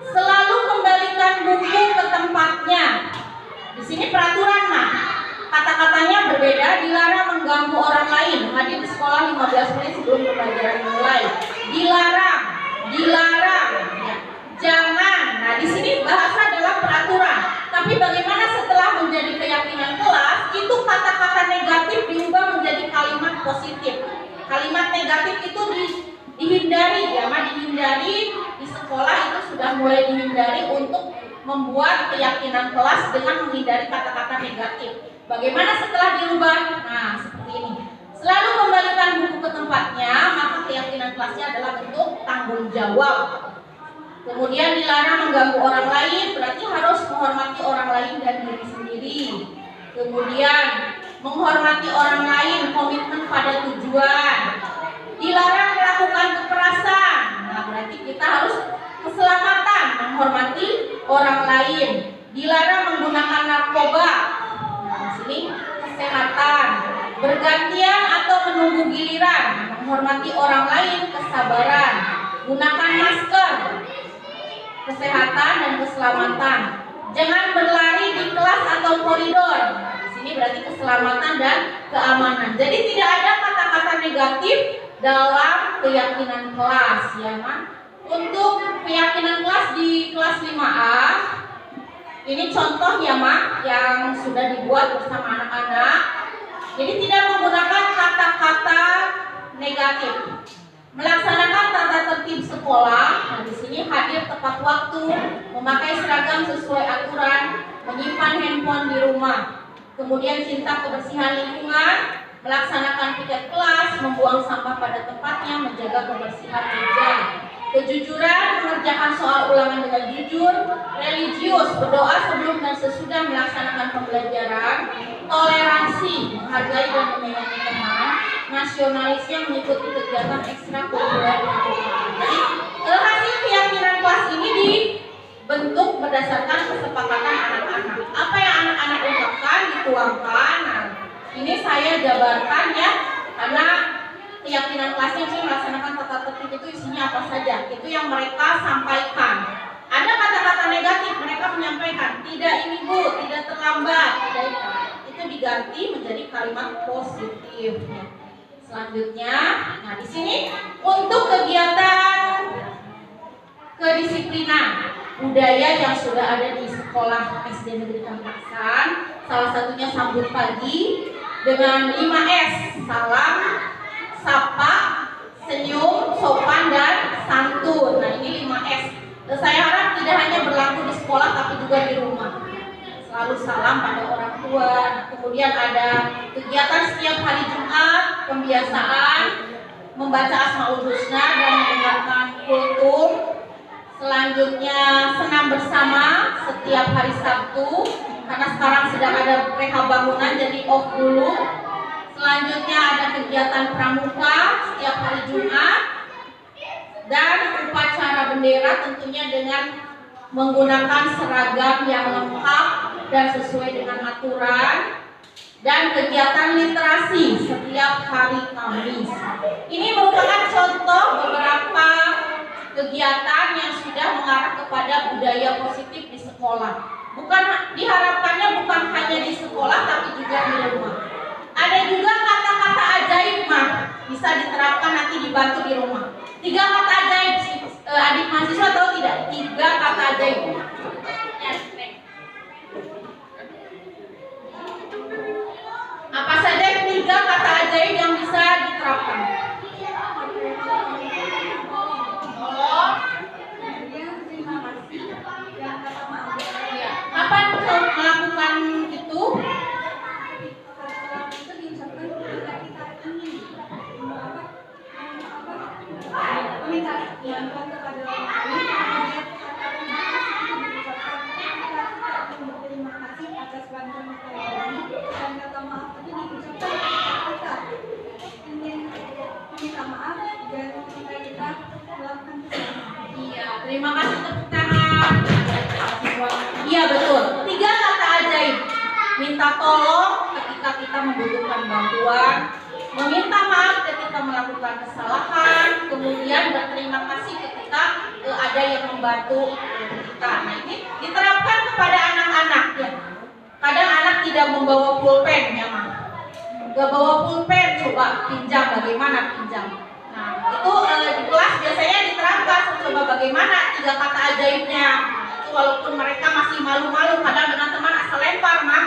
selalu kembalikan buku ke tempatnya. Di sini peraturan Mak, kata-katanya berbeda. Dilarang mengganggu orang lain, hadir di sekolah 15 menit sebelum pembelajaran dimulai. Dilarang ya. Jangan. Nah, di sini bahasa adalah peraturan. Tapi bagaimana setelah menjadi keyakinan kelas, itu kata-kata negatif diubah menjadi kalimat positif. Kalimat negatif itu dihindari ya, Mak, dihindari. Di sekolah itu sudah mulai dihindari untuk membuat keyakinan kelas dengan menghindari kata-kata negatif. Bagaimana setelah dirubah? Nah, seperti ini. Selalu kembalikan buku ke tempatnya, maka keyakinan kelasnya adalah bentuk tanggung jawab. Kemudian dilarang mengganggu orang lain, berarti harus menghormati orang lain dan diri sendiri. Kemudian menghormati orang lain, komitmen pada tujuan. Dilarang melakukan kekerasan. Nah, berarti kita harus keselamatan, menghormati orang lain. Dilarang menggunakan narkoba. Nah, di sini kesehatan. Bergantian atau menunggu giliran, menghormati orang lain, kesabaran. Gunakan masker. Kesehatan dan keselamatan. Jangan berlari di kelas atau koridor. Di sini berarti keselamatan dan keamanan. Jadi tidak ada kata-kata negatif dalam keyakinan kelas ya Mak. Untuk keyakinan kelas di kelas 5A, ini contoh ya Mak yang sudah dibuat bersama anak-anak. Jadi tidak menggunakan kata-kata negatif. Melaksanakan tata tertib sekolah. Nah, di sini hadir tepat waktu, memakai seragam sesuai aturan, menyimpan handphone di rumah. Kemudian cinta kebersihan lingkungan, melaksanakan piket kelas, membuang sampah pada tempatnya, menjaga kebersihan meja. Kejujuran, mengerjakan soal ulangan dengan jujur. Religius, berdoa sebelum dan sesudah melaksanakan pembelajaran. Toleransi, menghargai dan menyayangi teman. Nasionalisnya mengikuti kegiatan ekstrakurikuler. Jadi hasil keyakinan kelas ini dibentuk berdasarkan kesepakatan anak-anak. Apa yang anak-anak ungkapkan dituangkan. Nah, ini saya jabarkan ya, karena keyakinan kelasnya sih melaksanakan tata tertib itu isinya apa saja. Itu yang mereka sampaikan. Ada kata-kata negatif, mereka menyampaikan tidak ini Bu, tidak terlambat, tidak itu diganti menjadi kalimat positif. Ya. Selanjutnya, nah di sini untuk kegiatan kedisiplinan budaya yang sudah ada di sekolah SD Negeri Kangraksan, salah satunya sambut pagi dengan 5S, salam, sapa, senyum, sopan dan santun. Nah ini 5S. Saya harap tidak hanya berlaku di sekolah tapi juga di rumah. Selalu salam pada orang tua. Kemudian ada kegiatan setiap hari Jumat, pembiasaan membaca Asmaul Husna dan mendengarkan kultum. Selanjutnya senam bersama setiap hari Sabtu, karena sekarang sedang ada rehab bangunan jadi off dulu. Selanjutnya ada kegiatan pramuka setiap hari Jumat dan upacara bendera tentunya dengan menggunakan seragam yang lengkap dan sesuai dengan aturan, dan kegiatan literasi setiap hari Kamis. Ini merupakan contoh beberapa kegiatan yang sudah mengarah kepada budaya positif di sekolah. Diharapkannya bukan hanya di sekolah tapi juga di rumah. Ada juga kata-kata ajaib Mak, bisa diterapkan nanti dibantu di rumah. 3 kata ajaib, adik mahasiswa tahu tidak? 3 kata ajaib. Apa saja 3 kata ajaib yang bisa diterapkan? Kapan melakukan itu? membutuhkan bantuan, meminta maaf ketika melakukan kesalahan, kemudian berterima kasih ketika ada yang membantu kita. Nah, ini diterapkan kepada anak-anak ya. Kadang anak tidak membawa pulpen ya, Mak. Gak bawa pulpen, coba pinjam, bagaimana pinjam. Nah, itu di kelas biasanya diterapkan, coba bagaimana 3 kata ajaibnya. Itu walaupun mereka masih malu-malu, kadang dengan teman asal lempar, Mak.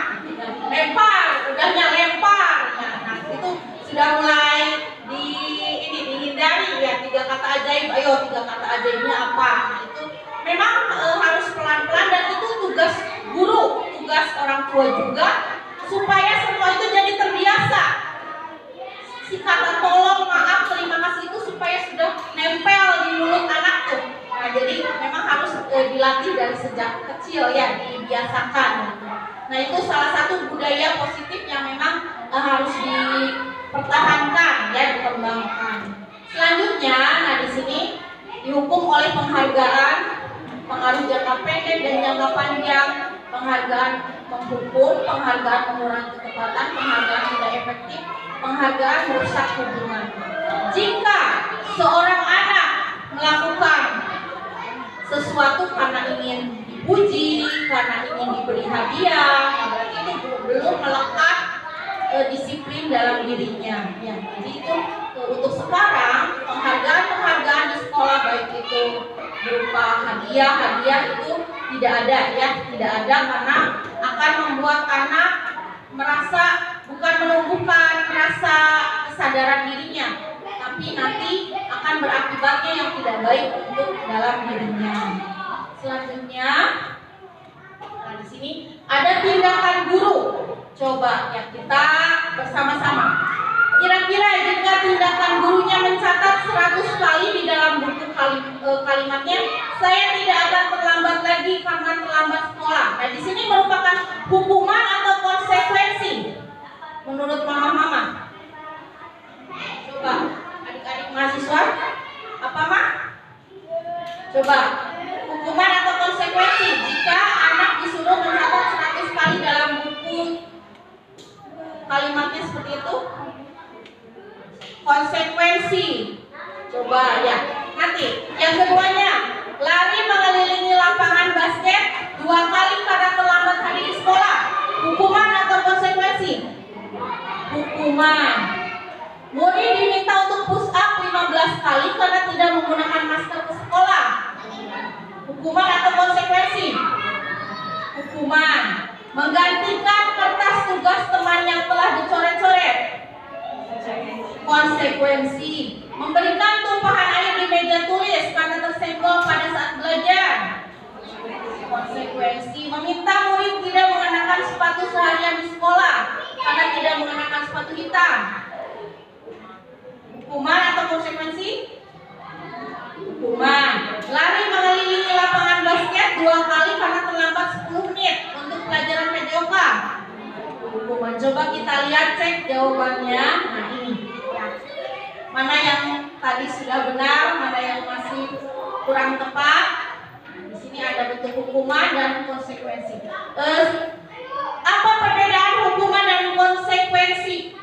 Lempar, udahnya lempar. Nah, itu sudah mulai dihindari ya, 3 kata ajaib. Ayo 3 kata ajaibnya apa? Nah, itu memang harus pelan-pelan, dan itu tugas guru, tugas orang tua juga, supaya semua itu jadi terbiasa. Si kata tolong, maaf, terima kasih itu supaya sudah nempel di mulut anak tuh. Nah, jadi memang harus dilatih dari sejak kecil ya, dibiasakan. Nah, itu salah satu budaya positif yang memang harus dipertahankan ya, dikembangkan. Selanjutnya, nah di sini dihukum oleh penghargaan, pengaruh jangka pendek dan jangka panjang, penghargaan menghukum, penghargaan mengurangi ketepatan, penghargaan tidak efektif, penghargaan merusak hubungan. Jika seorang anak melakukan sesuatu karena ingin dipuji, karena ingin diberi hadiah, berarti itu belum melekat disiplin dalam dirinya. Ya, jadi itu untuk sekarang penghargaan di sekolah, baik itu berupa hadiah itu tidak ada ya, tidak ada, karena akan membuat anak merasa, bukan menumbuhkan rasa kesadaran dirinya, tapi nanti akan berakibatnya yang tidak baik untuk dalam dirinya. Selanjutnya, nah di sini ada tindakan guru. Coba ya kita bersama-sama. Kira-kira jika tindakan gurunya mencatat 100 kali di dalam buku kalimatnya, saya tidak akan terlambat lagi karena terlambat sekolah. Nah, di sini merupakan hukuman atau konsekuensi menurut mama-mama. Coba adik-adik mahasiswa, apa Mak? Coba hukuman atau konsekuensi jika anak disuruh mencatat 100 kali dalam buku kalimatnya seperti itu. Konsekuensi, coba ya. Nanti yang keduanya, lari mengelilingi lapangan basket 2 kali karena terlambat hari di sekolah. Hukuman atau konsekuensi? Hukuman. Murid diminta untuk push up 15 kali karena tidak menggunakan masker ke sekolah. Hukuman atau konsekuensi? Hukuman. Menggantikan kertas tugas teman yang telah dicoret-coret. Konsekuensi. Memberikan tumpahan air di meja tulis karena tersenggol pada saat belajar. Konsekuensi. Meminta murid tidak mengenakan sepatu seharian di sekolah karena tidak mengenakan sepatu hitam. Hukuman atau konsekuensi? Hukuman. Lari mengelilingi lapangan basket 2 kali karena terlambat 10 menit untuk pelajaran PJOK. Hukuman. Coba kita lihat, cek jawabannya. Nah, ini mana yang tadi sudah benar, mana yang masih kurang tepat. Di sini ada bentuk hukuman dan konsekuensi. Apa perbedaan hukuman dan konsekuensi?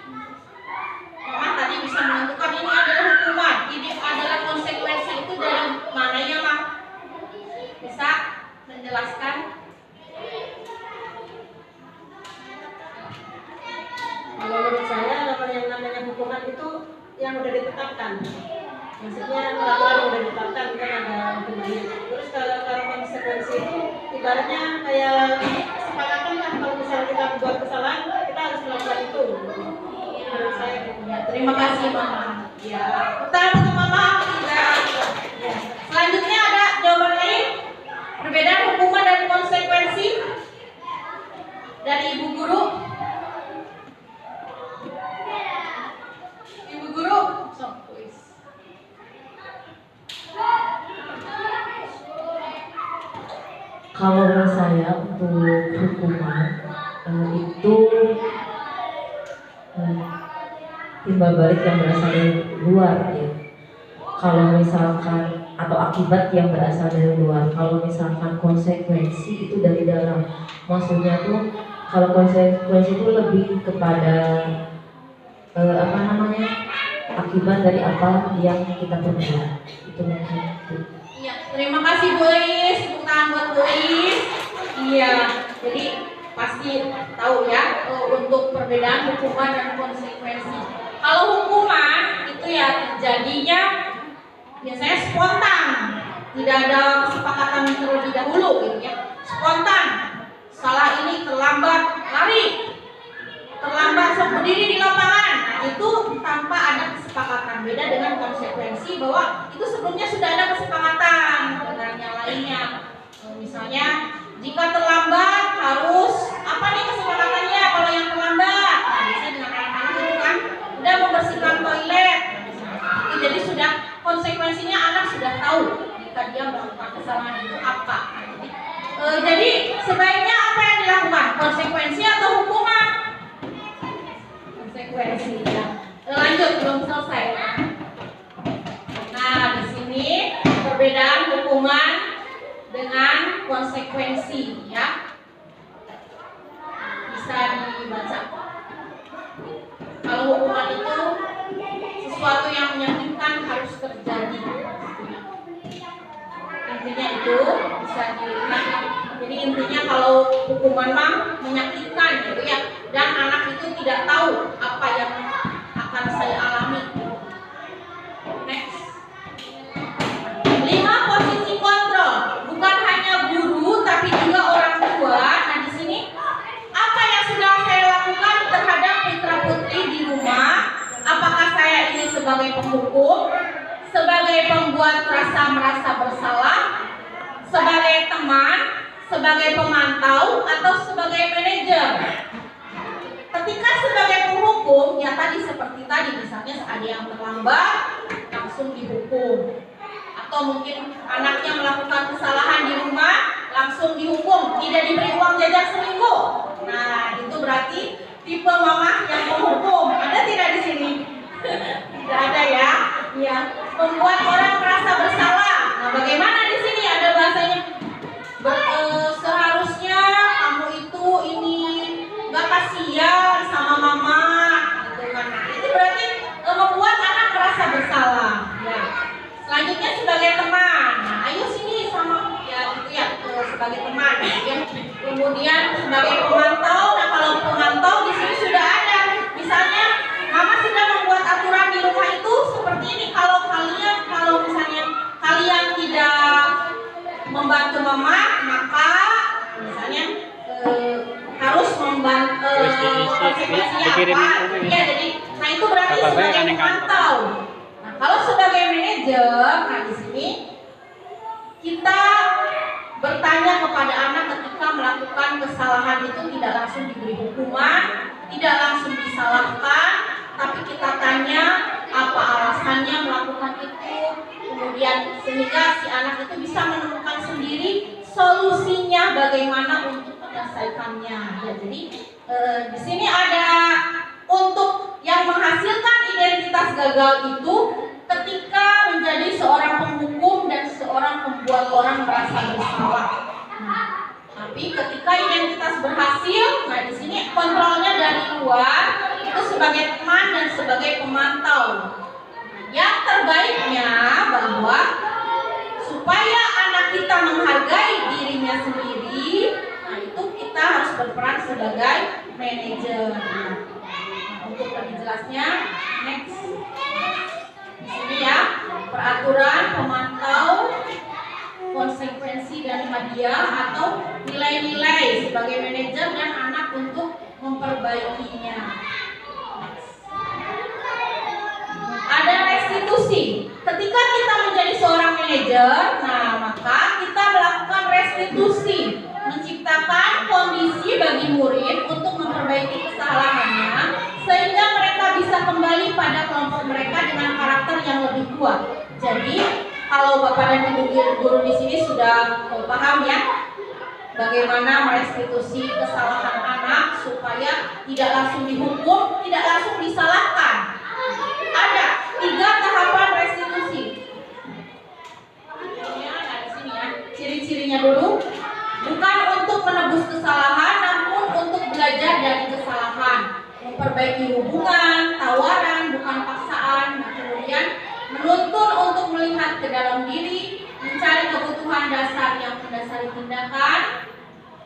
Mama tadi bisa menentukan ini adalah hukuman, ini adalah konsekuensi. Itu dari mananya, Mak? Bisa menjelaskan?
Kalau menurut saya, yang namanya hukuman itu yang udah ditetapkan. Maksudnya peraturan udah ditetapkan, kan ada hukumannya. Terus kalau konsekuensi itu ibaratnya kayak kesepakatan lah, kalau misalnya kita buat kesalahan, kita harus melakukan itu. Menurut saya gitu.
Ya, terima kasih Mama.
Ya.
Pertanyaan untuk Mama tidak. Ya. Selanjutnya ada jawaban lain. Perbedaan hukuman dan konsekuensi dari Ibu Guru. Ibu Guru, so, please.
Kalau menurut saya untuk hukuman itu timbal balik yang berasal dari luar ya. Kalau misalkan atau akibat yang berasal dari luar. Kalau misalkan konsekuensi itu dari dalam. Maksudnya tuh Kalau konsekuensi itu lebih kepada akibat dari apa yang kita perbuat. Itu mungkin.
Iya, terima kasih Bu Is, tepuk tangan buat Bu Is. Iya, jadi pasti tahu ya untuk perbedaan hukuman dan konsekuensi. Kalau hukuman itu ya terjadinya biasanya spontan, tidak ada kesepakatan terlebih dahulu gitu ya. Spontan, salah ini terlambat lari, terlambat berdiri di lapangan, nah, itu tanpa ada kesepakatan. Beda dengan konsekuensi bahwa itu sebelumnya sudah ada kesepakatan dengan yang lainnya. Misalnya jika terlambat harus apa nih kesepakatannya kalau yang terlambat? Nah, biasanya dengan anak-anak itu kan udah membersihkan toilet. Itu jadi sudah konsekuensinya anak sudah tahu jika dia melakukan kesalahan itu apa. Jadi sebaiknya apa yang dilakukan? Konsekuensi atau hukuman? Konsekuensi ya. Lanjut, belum selesai. Nah, di sini perbedaan hukuman dengan konsekuensi ya. Bisa dibaca. Kalau hukuman itu sesuatu yang menyakitkan harus terjadi. Intinya itu bisa dilihat. Jadi intinya kalau hukuman mah menyakitkan gitu ya, dan anak itu tidak tahu apa yang akan saya alami. Next. 5 posisi kontrol, bukan hanya guru tapi juga orang tua. Nah di sini apa yang sudah saya lakukan terhadap putra putri di rumah? Apakah saya ini sebagai penghukum, sebagai pembuat merasa bersalah, sebagai teman, sebagai pemantau, atau sebagai manajer? Ketika sebagai penghukum, ya tadi seperti tadi, misalnya ada yang terlambat, langsung dihukum. Atau mungkin anaknya melakukan kesalahan di rumah, langsung dihukum, tidak diberi uang jajan seminggu. Nah, itu berarti tipe mama yang menghukum. Ada tidak di sini? Tidak ada ya. Ya, membuat orang merasa bersalah. Nah, bagaimana di sini ada bahasanya? Seharusnya kamu itu ini nggak kasihan sama mama, gitu kan? Nah, itu berarti membuat anak merasa bersalah. Ya. Selanjutnya sebagai teman. Nah, ayo sini sama ya itu ya sebagai teman. Ya. Kemudian sebagai pemantau. Nah, kalau pemantau di sini sudah ada. Misalnya mama sudah membuat aturan di rumah itu seperti ini. Kalau misalnya kalian tidak membantu mama, maka misalnya harus membantu konsekuensinya apa? Ya, jadi nah itu berarti sebagai pemantau. Nah, kalau sebagai manajer, nah di sini kita bertanya kepada anak ketika melakukan kesalahan itu tidak langsung diberi hukuman, tidak langsung disalahkan, tapi kita tanya apa alasannya melakukan itu, kemudian sehingga si anak itu bisa menemukan sendiri solusinya bagaimana untuk menyelesaikannya. Ya, jadi di sini ada untuk yang menghasilkan identitas gagal itu ketika menjadi seorang penghukum dan seorang pembuat orang merasa bersalah. Tapi ketika identitas berhasil, nah di sini kontrolnya dari luar itu sebagai teman dan sebagai pemantau. Yang terbaiknya bahwa supaya anak kita menghargai dirinya sendiri, nah itu kita harus berperan sebagai manajer. Nah, untuk lebih jelasnya, next. Di sini ya, peraturan, pemantau, konsekuensi dan hadiah atau nilai-nilai sebagai manajer dan anak untuk memperbaikinya. Ada restitusi. Ketika kita menjadi seorang manajer, nah maka kita melakukan restitusi, menciptakan kondisi bagi murid untuk memperbaiki kesalahannya sehingga mereka bisa kembali pada kelompok mereka dengan karakter yang lebih kuat. Jadi kalau Bapak dan Ibu guru di sini sudah paham ya bagaimana merestitusi kesalahan anak supaya tidak langsung dihukum, tidak langsung disalahkan. Ada 3 tahapan restitusi. Nah, di sini ya, ciri-cirinya dulu. Bukan untuk menebus kesalahan, namun untuk belajar kan?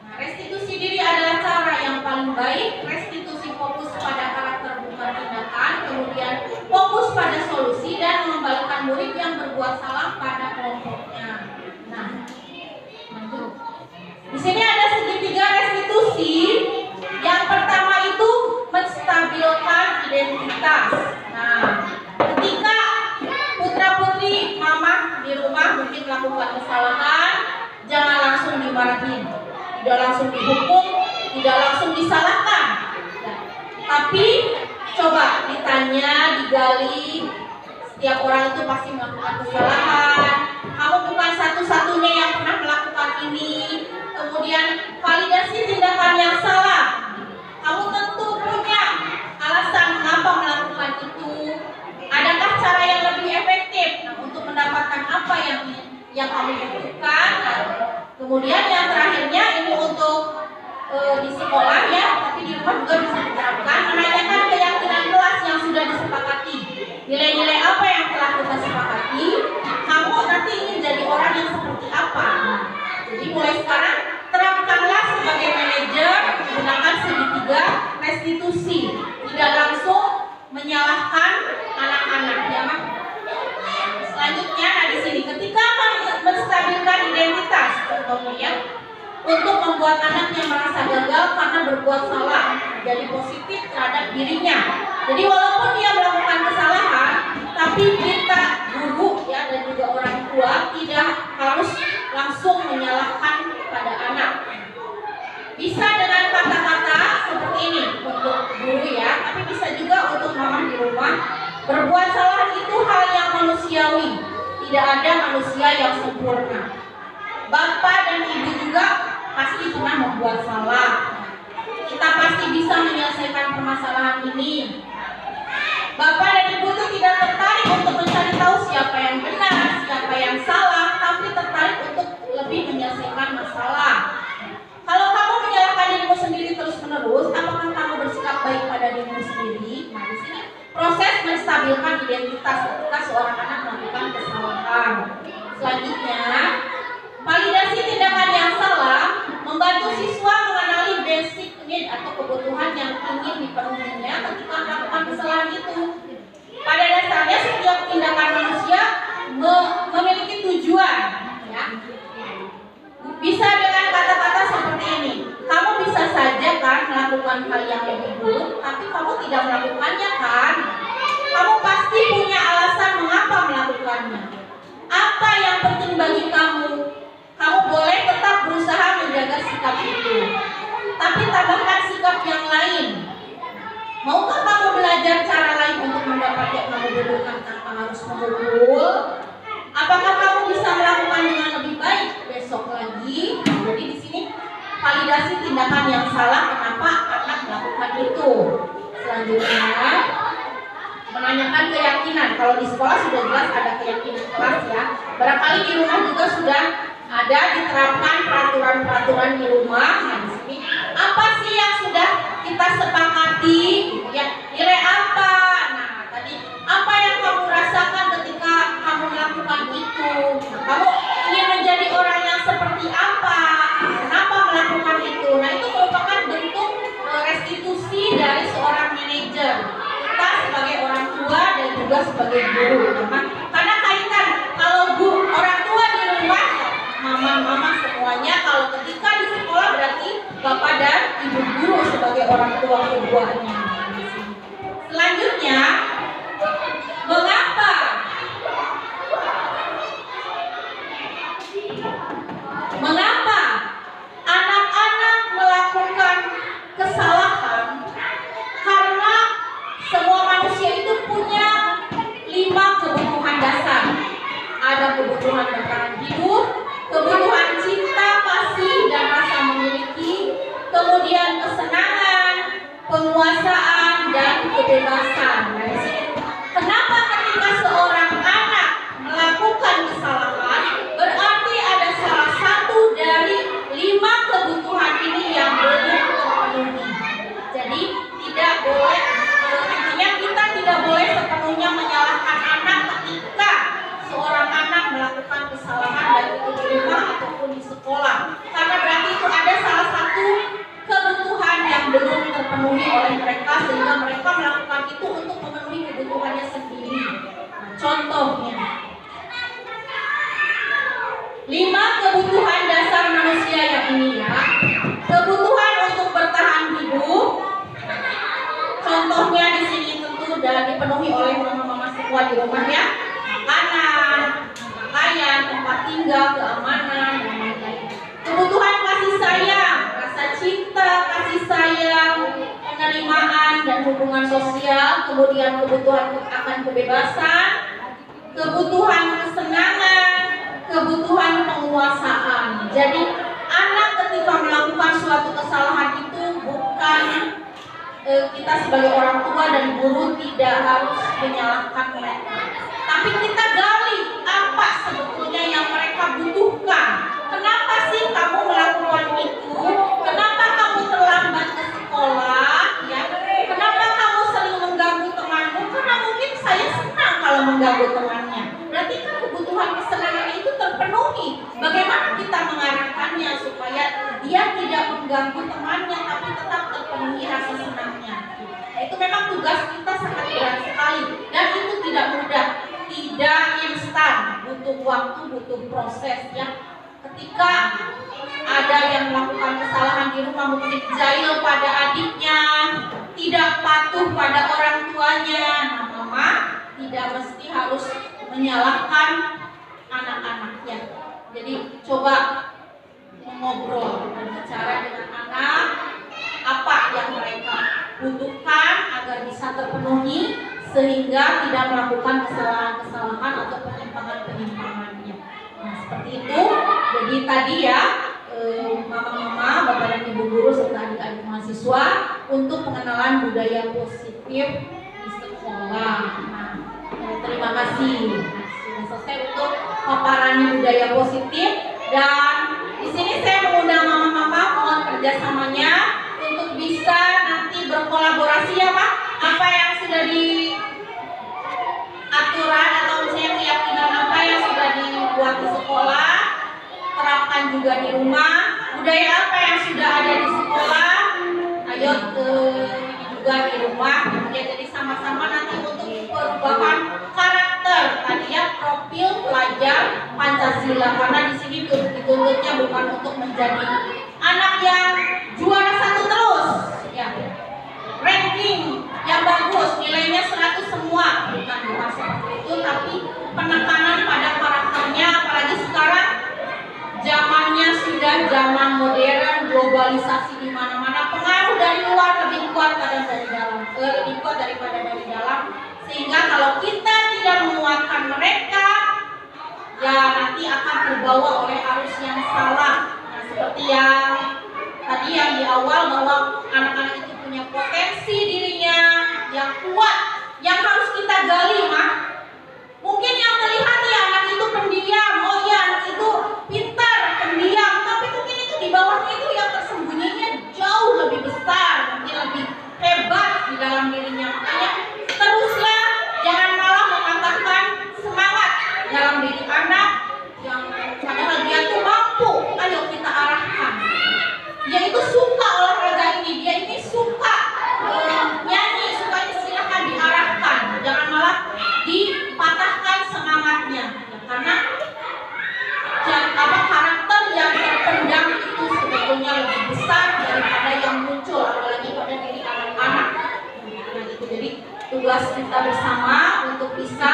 Nah, restitusi diri adalah cara yang paling baik. Restitusi fokus pada karakter bukan tindakan, kemudian fokus pada solusi dan mengembalikan murid yang berbuat salah pada kelompoknya. Nah, lanjut. Di sini ada segitiga restitusi. Yang pertama itu menstabilkan identitas. Nah, ketika putra-putri mama di rumah mungkin melakukan kesalahan, jangan langsung dimarahin, tidak langsung dihukum, tidak langsung disalahkan. Tapi coba ditanya, digali. Setiap orang itu pasti melakukan kesalahan. Kamu bukan satu-satunya yang pernah melakukan ini. Kemudian validasi tindakan yang salah. Kamu tentu punya alasan mengapa melakukan itu. Adakah cara yang lebih efektif untuk mendapatkan apa yang kamu butuhkan? Kemudian yang terakhirnya ini untuk di sekolah ya, tapi di rumah juga bisa diterapkan. Menanyakan keyakinan kelas yang sudah disepakati. Nilai-nilai apa yang telah kita sepakati? Kamu nanti ingin jadi orang yang seperti apa? Jadi mulai sekarang terapkanlah sebagai manajer menggunakan segitiga restitusi. Tidak langsung menyalahkan anak-anak ya, Mak. Selanjutnya di sini ketika menstabilkan identitas, contohnya untuk membuat anak yang merasa gagal karena berbuat salah jadi positif terhadap dirinya. Jadi walaupun dia melakukan kesalahan, tapi kita guru ya dan juga orang tua tidak harus langsung menyalahkan pada anak. Bisa dengan kata-kata seperti ini untuk guru ya, tapi bisa juga untuk mama di rumah. Berbuat salah itu hal yang manusiawi, tidak ada manusia yang sempurna. Bapak dan ibu juga pasti pernah membuat salah. Kita pasti bisa menyelesaikan permasalahan ini. Bapak dan ibu itu tidak tertarik untuk mencari tahu siapa yang benar, siapa yang salah, tapi tertarik untuk lebih menyelesaikan masalah. Kalau kamu menyalahkan dirimu sendiri terus-menerus, apakah kamu bersikap baik pada dirimu sendiri? Nah, di sini proses menstabilkan identitas ketika seorang anak melakukan kesalahan. Selanjutnya, validasi tindakan yang salah membantu siswa mengenali basic need atau kebutuhan yang ingin dipenuhinya ketika melakukan kesalahan itu. Pada dasarnya setiap tindakan manusia memiliki tujuan. Ya. Bisa dengan kata-kata seperti ini. Kamu bisa saja kan melakukan hal yang lebih buruk, tapi kamu tidak melakukannya kan? Kamu pasti punya alasan mengapa melakukannya. Apa yang penting bagi kamu? Kamu boleh tetap berusaha menjaga sikap itu, tapi tambahkan sikap yang lain. Maukah kamu belajar cara lain untuk mendapat yang kamu butuhkan tanpa harus memukul? Apakah kamu bisa melakukan dengan lebih baik besok lagi? Jadi di sini validasi tindakan yang salah kenapa anak melakukan itu. Selanjutnya menanyakan keyakinan. Kalau di sekolah sudah jelas ada keyakinan kelas ya. Barangkali di rumah juga sudah ada diterapkan peraturan-peraturan di rumah. Nah, di sini apa sih yang sudah kita sepakati? Ya, nilai apa? Nah, tadi apa yang kamu rasakan ketika kamu melakukan itu? Nah, kamu ingin menjadi orang yang seperti apa? Kenapa melakukan itu? Nah, itu merupakan bentuk restitusi dari seorang manajer. Kita sebagai orang tua dan juga sebagai guru. Karena kaitan kalau orang tua di rumah, mama-mama semuanya, kalau ketika di sekolah berarti bapak dan ibu guru sebagai orang tua keduanya. Selanjutnya, mengapa anak-anak melakukan kesalahan? Karena semua manusia itu punya 5 kebutuhan dasar. Ada kebutuhan bertahan hidup, kebutuhan cinta, kasih, dan rasa memiliki, kemudian kesenangan, penguasaan, dan kebebasan. Nah, kenapa ketika seorang anak melakukan kesalahan, berarti ada salah satu dari 5 kebutuhan ini yang belum terpenuhi. Jadi tidak boleh, intinya kita tidak boleh sepenuhnya menyalahkan anak ketika seorang anak melakukan kesalahan baik itu di rumah ataupun di sekolah. Karena di rumah ya, makanan, pakaian, tempat tinggal, keamanan, dan lain-lain. Kebutuhan kasih sayang, rasa cinta, kasih sayang, penerimaan dan hubungan sosial, kemudian kebutuhan akan kebebasan, kebutuhan kesenangan, kebutuhan penguasaan. Jadi anak ketika melakukan suatu kesalahan itu bukan kita sebagai orang tua dan guru tidak harus menyalahkan mereka, tapi kita gali apa sebetulnya yang mereka butuhkan. Kenapa sih kamu melakukan itu? Kenapa kamu terlambat ke sekolah? Ya, kenapa kamu sering mengganggu temanmu? Karena mungkin saya senang kalau mengganggu temannya. Berarti kan kebutuhan kesenangan itu terpenuhi. Bagaimana kita mengarahkannya supaya dia tidak mengganggu temannya, tapi tetap terpenuhi rasa senangnya? Itu memang tugas kita sangat berat sekali, dan itu tidak mudah, tidak instan, butuh waktu, butuh proses ya. Ketika ada yang melakukan kesalahan di rumah, mungkin jahil pada adiknya, tidak patuh pada orang tuanya, nah mama tidak mesti harus menyalahkan anak-anaknya. Jadi coba mengobrol, berbicara dengan anak, apa yang mereka butuhkan agar bisa terpenuhi, sehingga tidak melakukan kesalahan-kesalahan atau penyimpangan-penyimpangannya. Nah seperti itu. Jadi tadi ya mama-mama, bapak dan ibu guru serta adik-adik mahasiswa untuk pengenalan budaya positif di sekolah. Nah, terima kasih. Sudah selesai untuk paparan budaya positif, dan di sini saya mengundang mama-mama mohon kerjasamanya untuk bisa nanti berkolaborasi ya Pak. Apa yang sudah di aturan atau misalnya keyakinan apa yang sudah dibuat di sekolah, terapkan juga di rumah. Budaya apa yang sudah ada di sekolah, ayo juga di rumah. Ya, jadi sama-sama nanti untuk perubahan karakter tadi ya, profil pelajar Pancasila. Karena di sini dituntutnya bukan untuk menjadi anak yang juara satu terus, ya, ranking yang bagus, nilainya 100 semua, bukan seperti itu, tapi penekanan pada karakternya. Apalagi sekarang zamannya sudah zaman modern, globalisasi di mana-mana, pengaruh dari luar lebih kuat dari dalam, lebih kuat daripada dari dalam. Sehingga kalau kita tidak menguatkan mereka, ya nanti akan terbawa oleh arus yang salah. Nah, seperti yang tadi yang di awal, bahwa anak-anak itu punya potensi dirinya yang kuat, yang harus kita gali, Mak. Mungkin yang terlihat ya anak itu pendiam, oh ya anak itu pintar, pendiam, tapi mungkin itu di bawahnya itu yang tersembunyinya jauh lebih besar, mungkin lebih hebat di dalam dirinya. Makanya teruslah, jangan malah mematahkan semangat dalam diri anak yang padahal dia tuh mampu. Ayo kita arahkan. Dia itu suka olahraga ini, dia ini suka nyanyi, sukanya silahkan diarahkan. Jangan malah dipatahkan semangatnya, ya, karena karakter yang terpendam itu sebetulnya lebih besar daripada yang muncul, apalagi pada diri anak-anak. Nah, itu jadi tugas kita bersama untuk bisa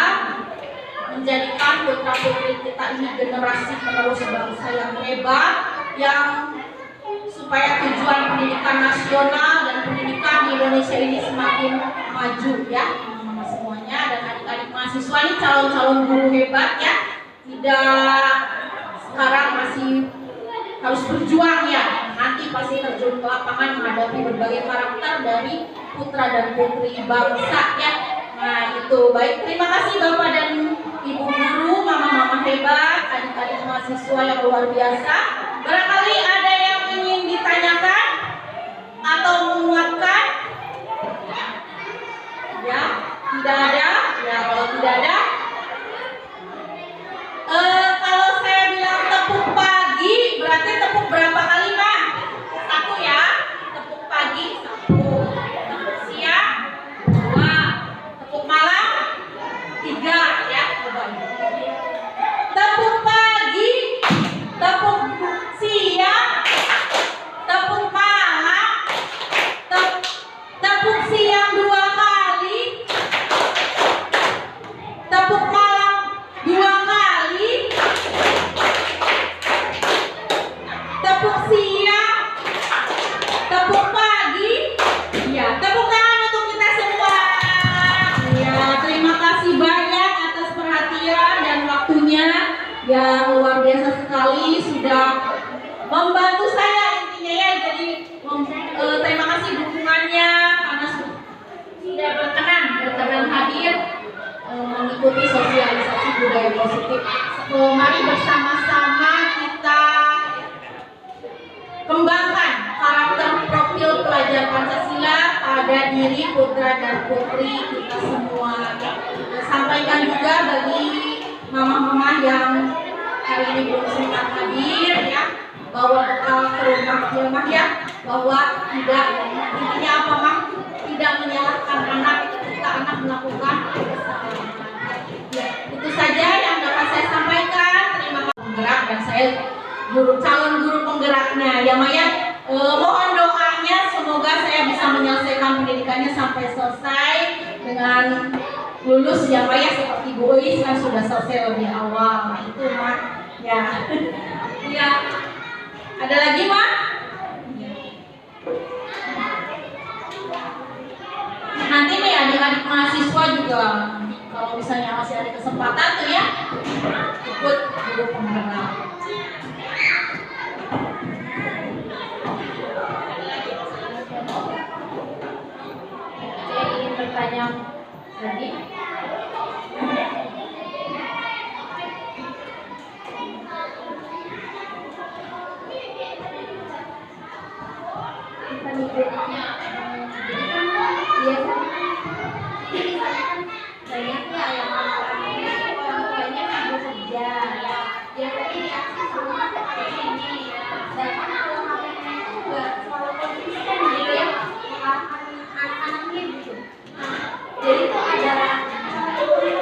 menjadikan putra-putri kita ini generasi penerus bangsa yang hebat, yang supaya tujuan pendidikan nasional dan pendidikan di Indonesia ini semakin maju ya, teman-teman semuanya, dan adik-adik mahasiswa ini calon-calon guru hebat ya, tidak sekarang masih harus berjuang ya, nanti pasti terjun ke lapangan menghadapi berbagai karakter dari putra dan putri bangsa ya. Nah itu baik, terima kasih Bapak dan Ibu guru, mama-mama hebat, adik-adik mahasiswa yang luar biasa. Barangkali ada yang ingin ditanyakan atau menguatkan? Ya, tidak ada. Ya, kalau tidak ada, kalau saya bilang tepuk pagi, berarti tepuk berapa kali, Pak? 1 ya, tepuk pagi 1, tepuk siang 2, tepuk malam 3 ya, coba. Tepuk pagi, tepuk siang, tepuk malam, tepuk siang 2 kali, gurunya yang luar biasa sekali sudah membantu saya intinya ya. Jadi terima kasih dukungannya karena sudah berkenan hadir mengikuti sosialisasi budaya positif. Mari bersama-sama kita kembangkan karakter profil pelajar Pancasila pada diri putra dan putri kita semua. Sampaikan juga bagi mama-mama yang hari ini belum sempat hadir ya, bahwa bekal ke rumah ya, bahwa tidak, intinya apa mah, tidak menyalahkan anak ketika anak melakukan kesalahan. Ya, itu saja yang dapat saya sampaikan. Terima kasih penggerak dan saya calon guru penggeraknya ya Maya. Mohon doanya semoga saya bisa menyelesaikan pendidikannya sampai selesai dengan lulus ya Maya, seperti Bu Ois kan sudah selesai lebih awal. Nah, itu Mak ya. Ya. Ada lagi Mak? Nanti nih adik-adik mahasiswa juga kalau misalnya masih ada kesempatan tuh ya ikut guru penggerak.
Saya ingin bertanya lagi. Banyak ya yang orang tuanya sibuk kerja ya, biasanya diakses sama ini ya. Sedangkan kalau HP-nya itu nggak selalu konsisten gitu ya, anak-anaknya gitu. Jadi itu ada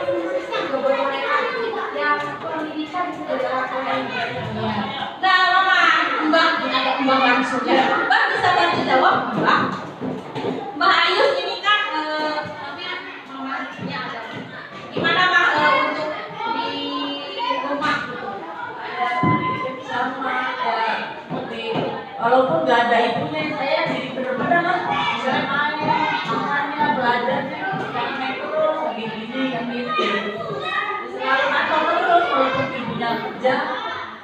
khususnya nggak boleh yang pendidikan juga lain.
Nah Mama, Mbak ada Mbak langsung ya. Mbak bisa bantu jawab Mbak? Mbak Ayu ini kan mamanya ada. Gimana Mbak untuk di rumah gitu?
Sama ya, seperti walaupun nggak ada ibunya, saya jadi bener-bener lah misalnya main, makannya, belajarnya kayak main terus lagi gini yang gitu. Selalu atau terus walaupun ibunya kerja,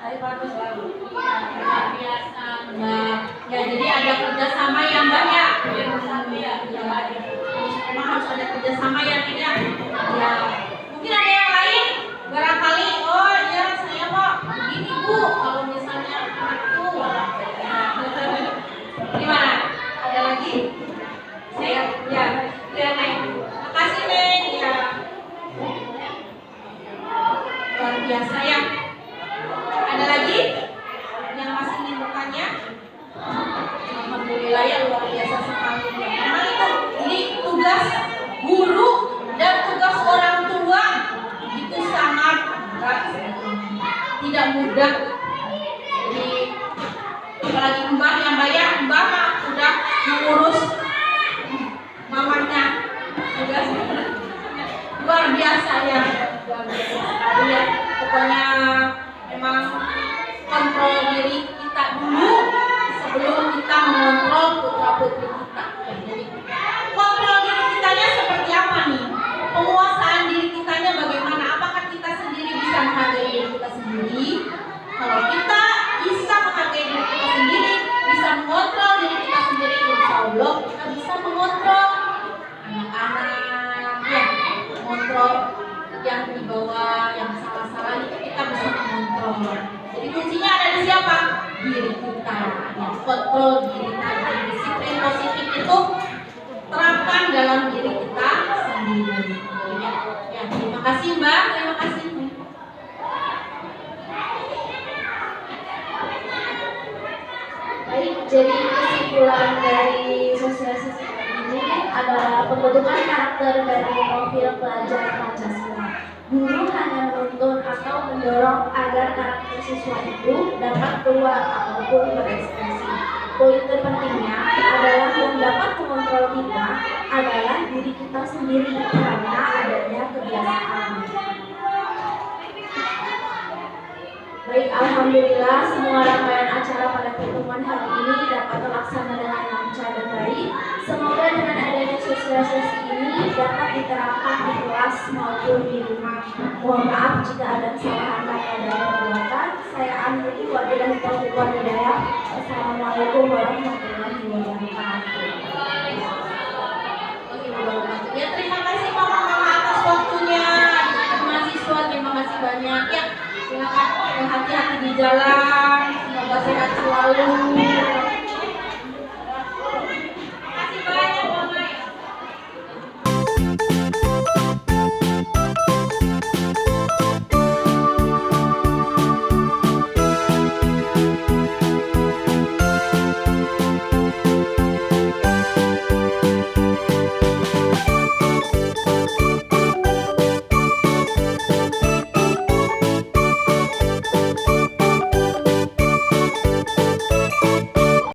saya pantau selalu.
Luar biasa Mbak. Ya jadi ada kerjasama ya Mbak ya. Memang harus ada kerjasama ya Mbak ya. Ya. Mungkin ada yang lain barangkali, oh iya saya kok begini Bu kalau misalnya anakku. Gimana? Ada lagi? Saya ya Neng. Makasih Neng ya. Luar biasa ya. Ada lagi yang masih ingin bertanya? Alhamdulillah ya, luar biasa sekali. Memang itu ini tugas guru dan tugas orang tua itu sangat berat, tidak mudah. Jadi apalagi Mbak yang bayar, Mbak udah mengurus mamanya, tugas luar biasa ya, luar biasa sekali ya. Pokoknya memang kontrol diri kita dulu sebelum kita mengontrol putra putri kita. Jadi kontrol diri kitanya seperti apa nih? Penguasaan diri kitanya bagaimana? Apakah kita sendiri bisa menghargai diri kita sendiri? Kalau kita bisa menghargai diri kita sendiri, bisa mengontrol diri kita sendiri, insya Allah kita bisa mengontrol anak-anak ya, mengontrol yang di bawah, yang salah-salah itu kita bisa mengontrol. Jadi kuncinya ada di siapa? Diri kita. Ya, kontrol diri kita. Disiplin positif itu terapkan dalam diri kita sendiri. Ya, terima kasih Mbak. Terima kasih.
Baik, jadi kesimpulan dari sosialisasi ini adalah pembentukan karakter dari profil pelajar Pancasila. Guru hanya menuntun atau mendorong agar karakter siswa itu dapat keluar ataupun berekspresi. Poin terpentingnya adalah yang dapat mengontrol kita adalah diri kita sendiri karena adanya kebiasaan. Baik, alhamdulillah semua rangkaian acara pada pertemuan hari ini dapat terlaksana dengan lancar dan baik. Semoga dengan adanya sosialisasi ini dapat diterapkan di kelas kelas maupun di rumah. Mohon maaf jika ada kesalahan kata dan perbuatan. Saya Anuti, wabillahi taufiq wal hidayah. Assalamualaikum warahmatullahi wabarakatuh.
Ya, terima kasih mama-mama atas waktunya. Mahasiswa, terima kasih banyak ya. Silakan hati-hati di jalan. Semoga sehat selalu.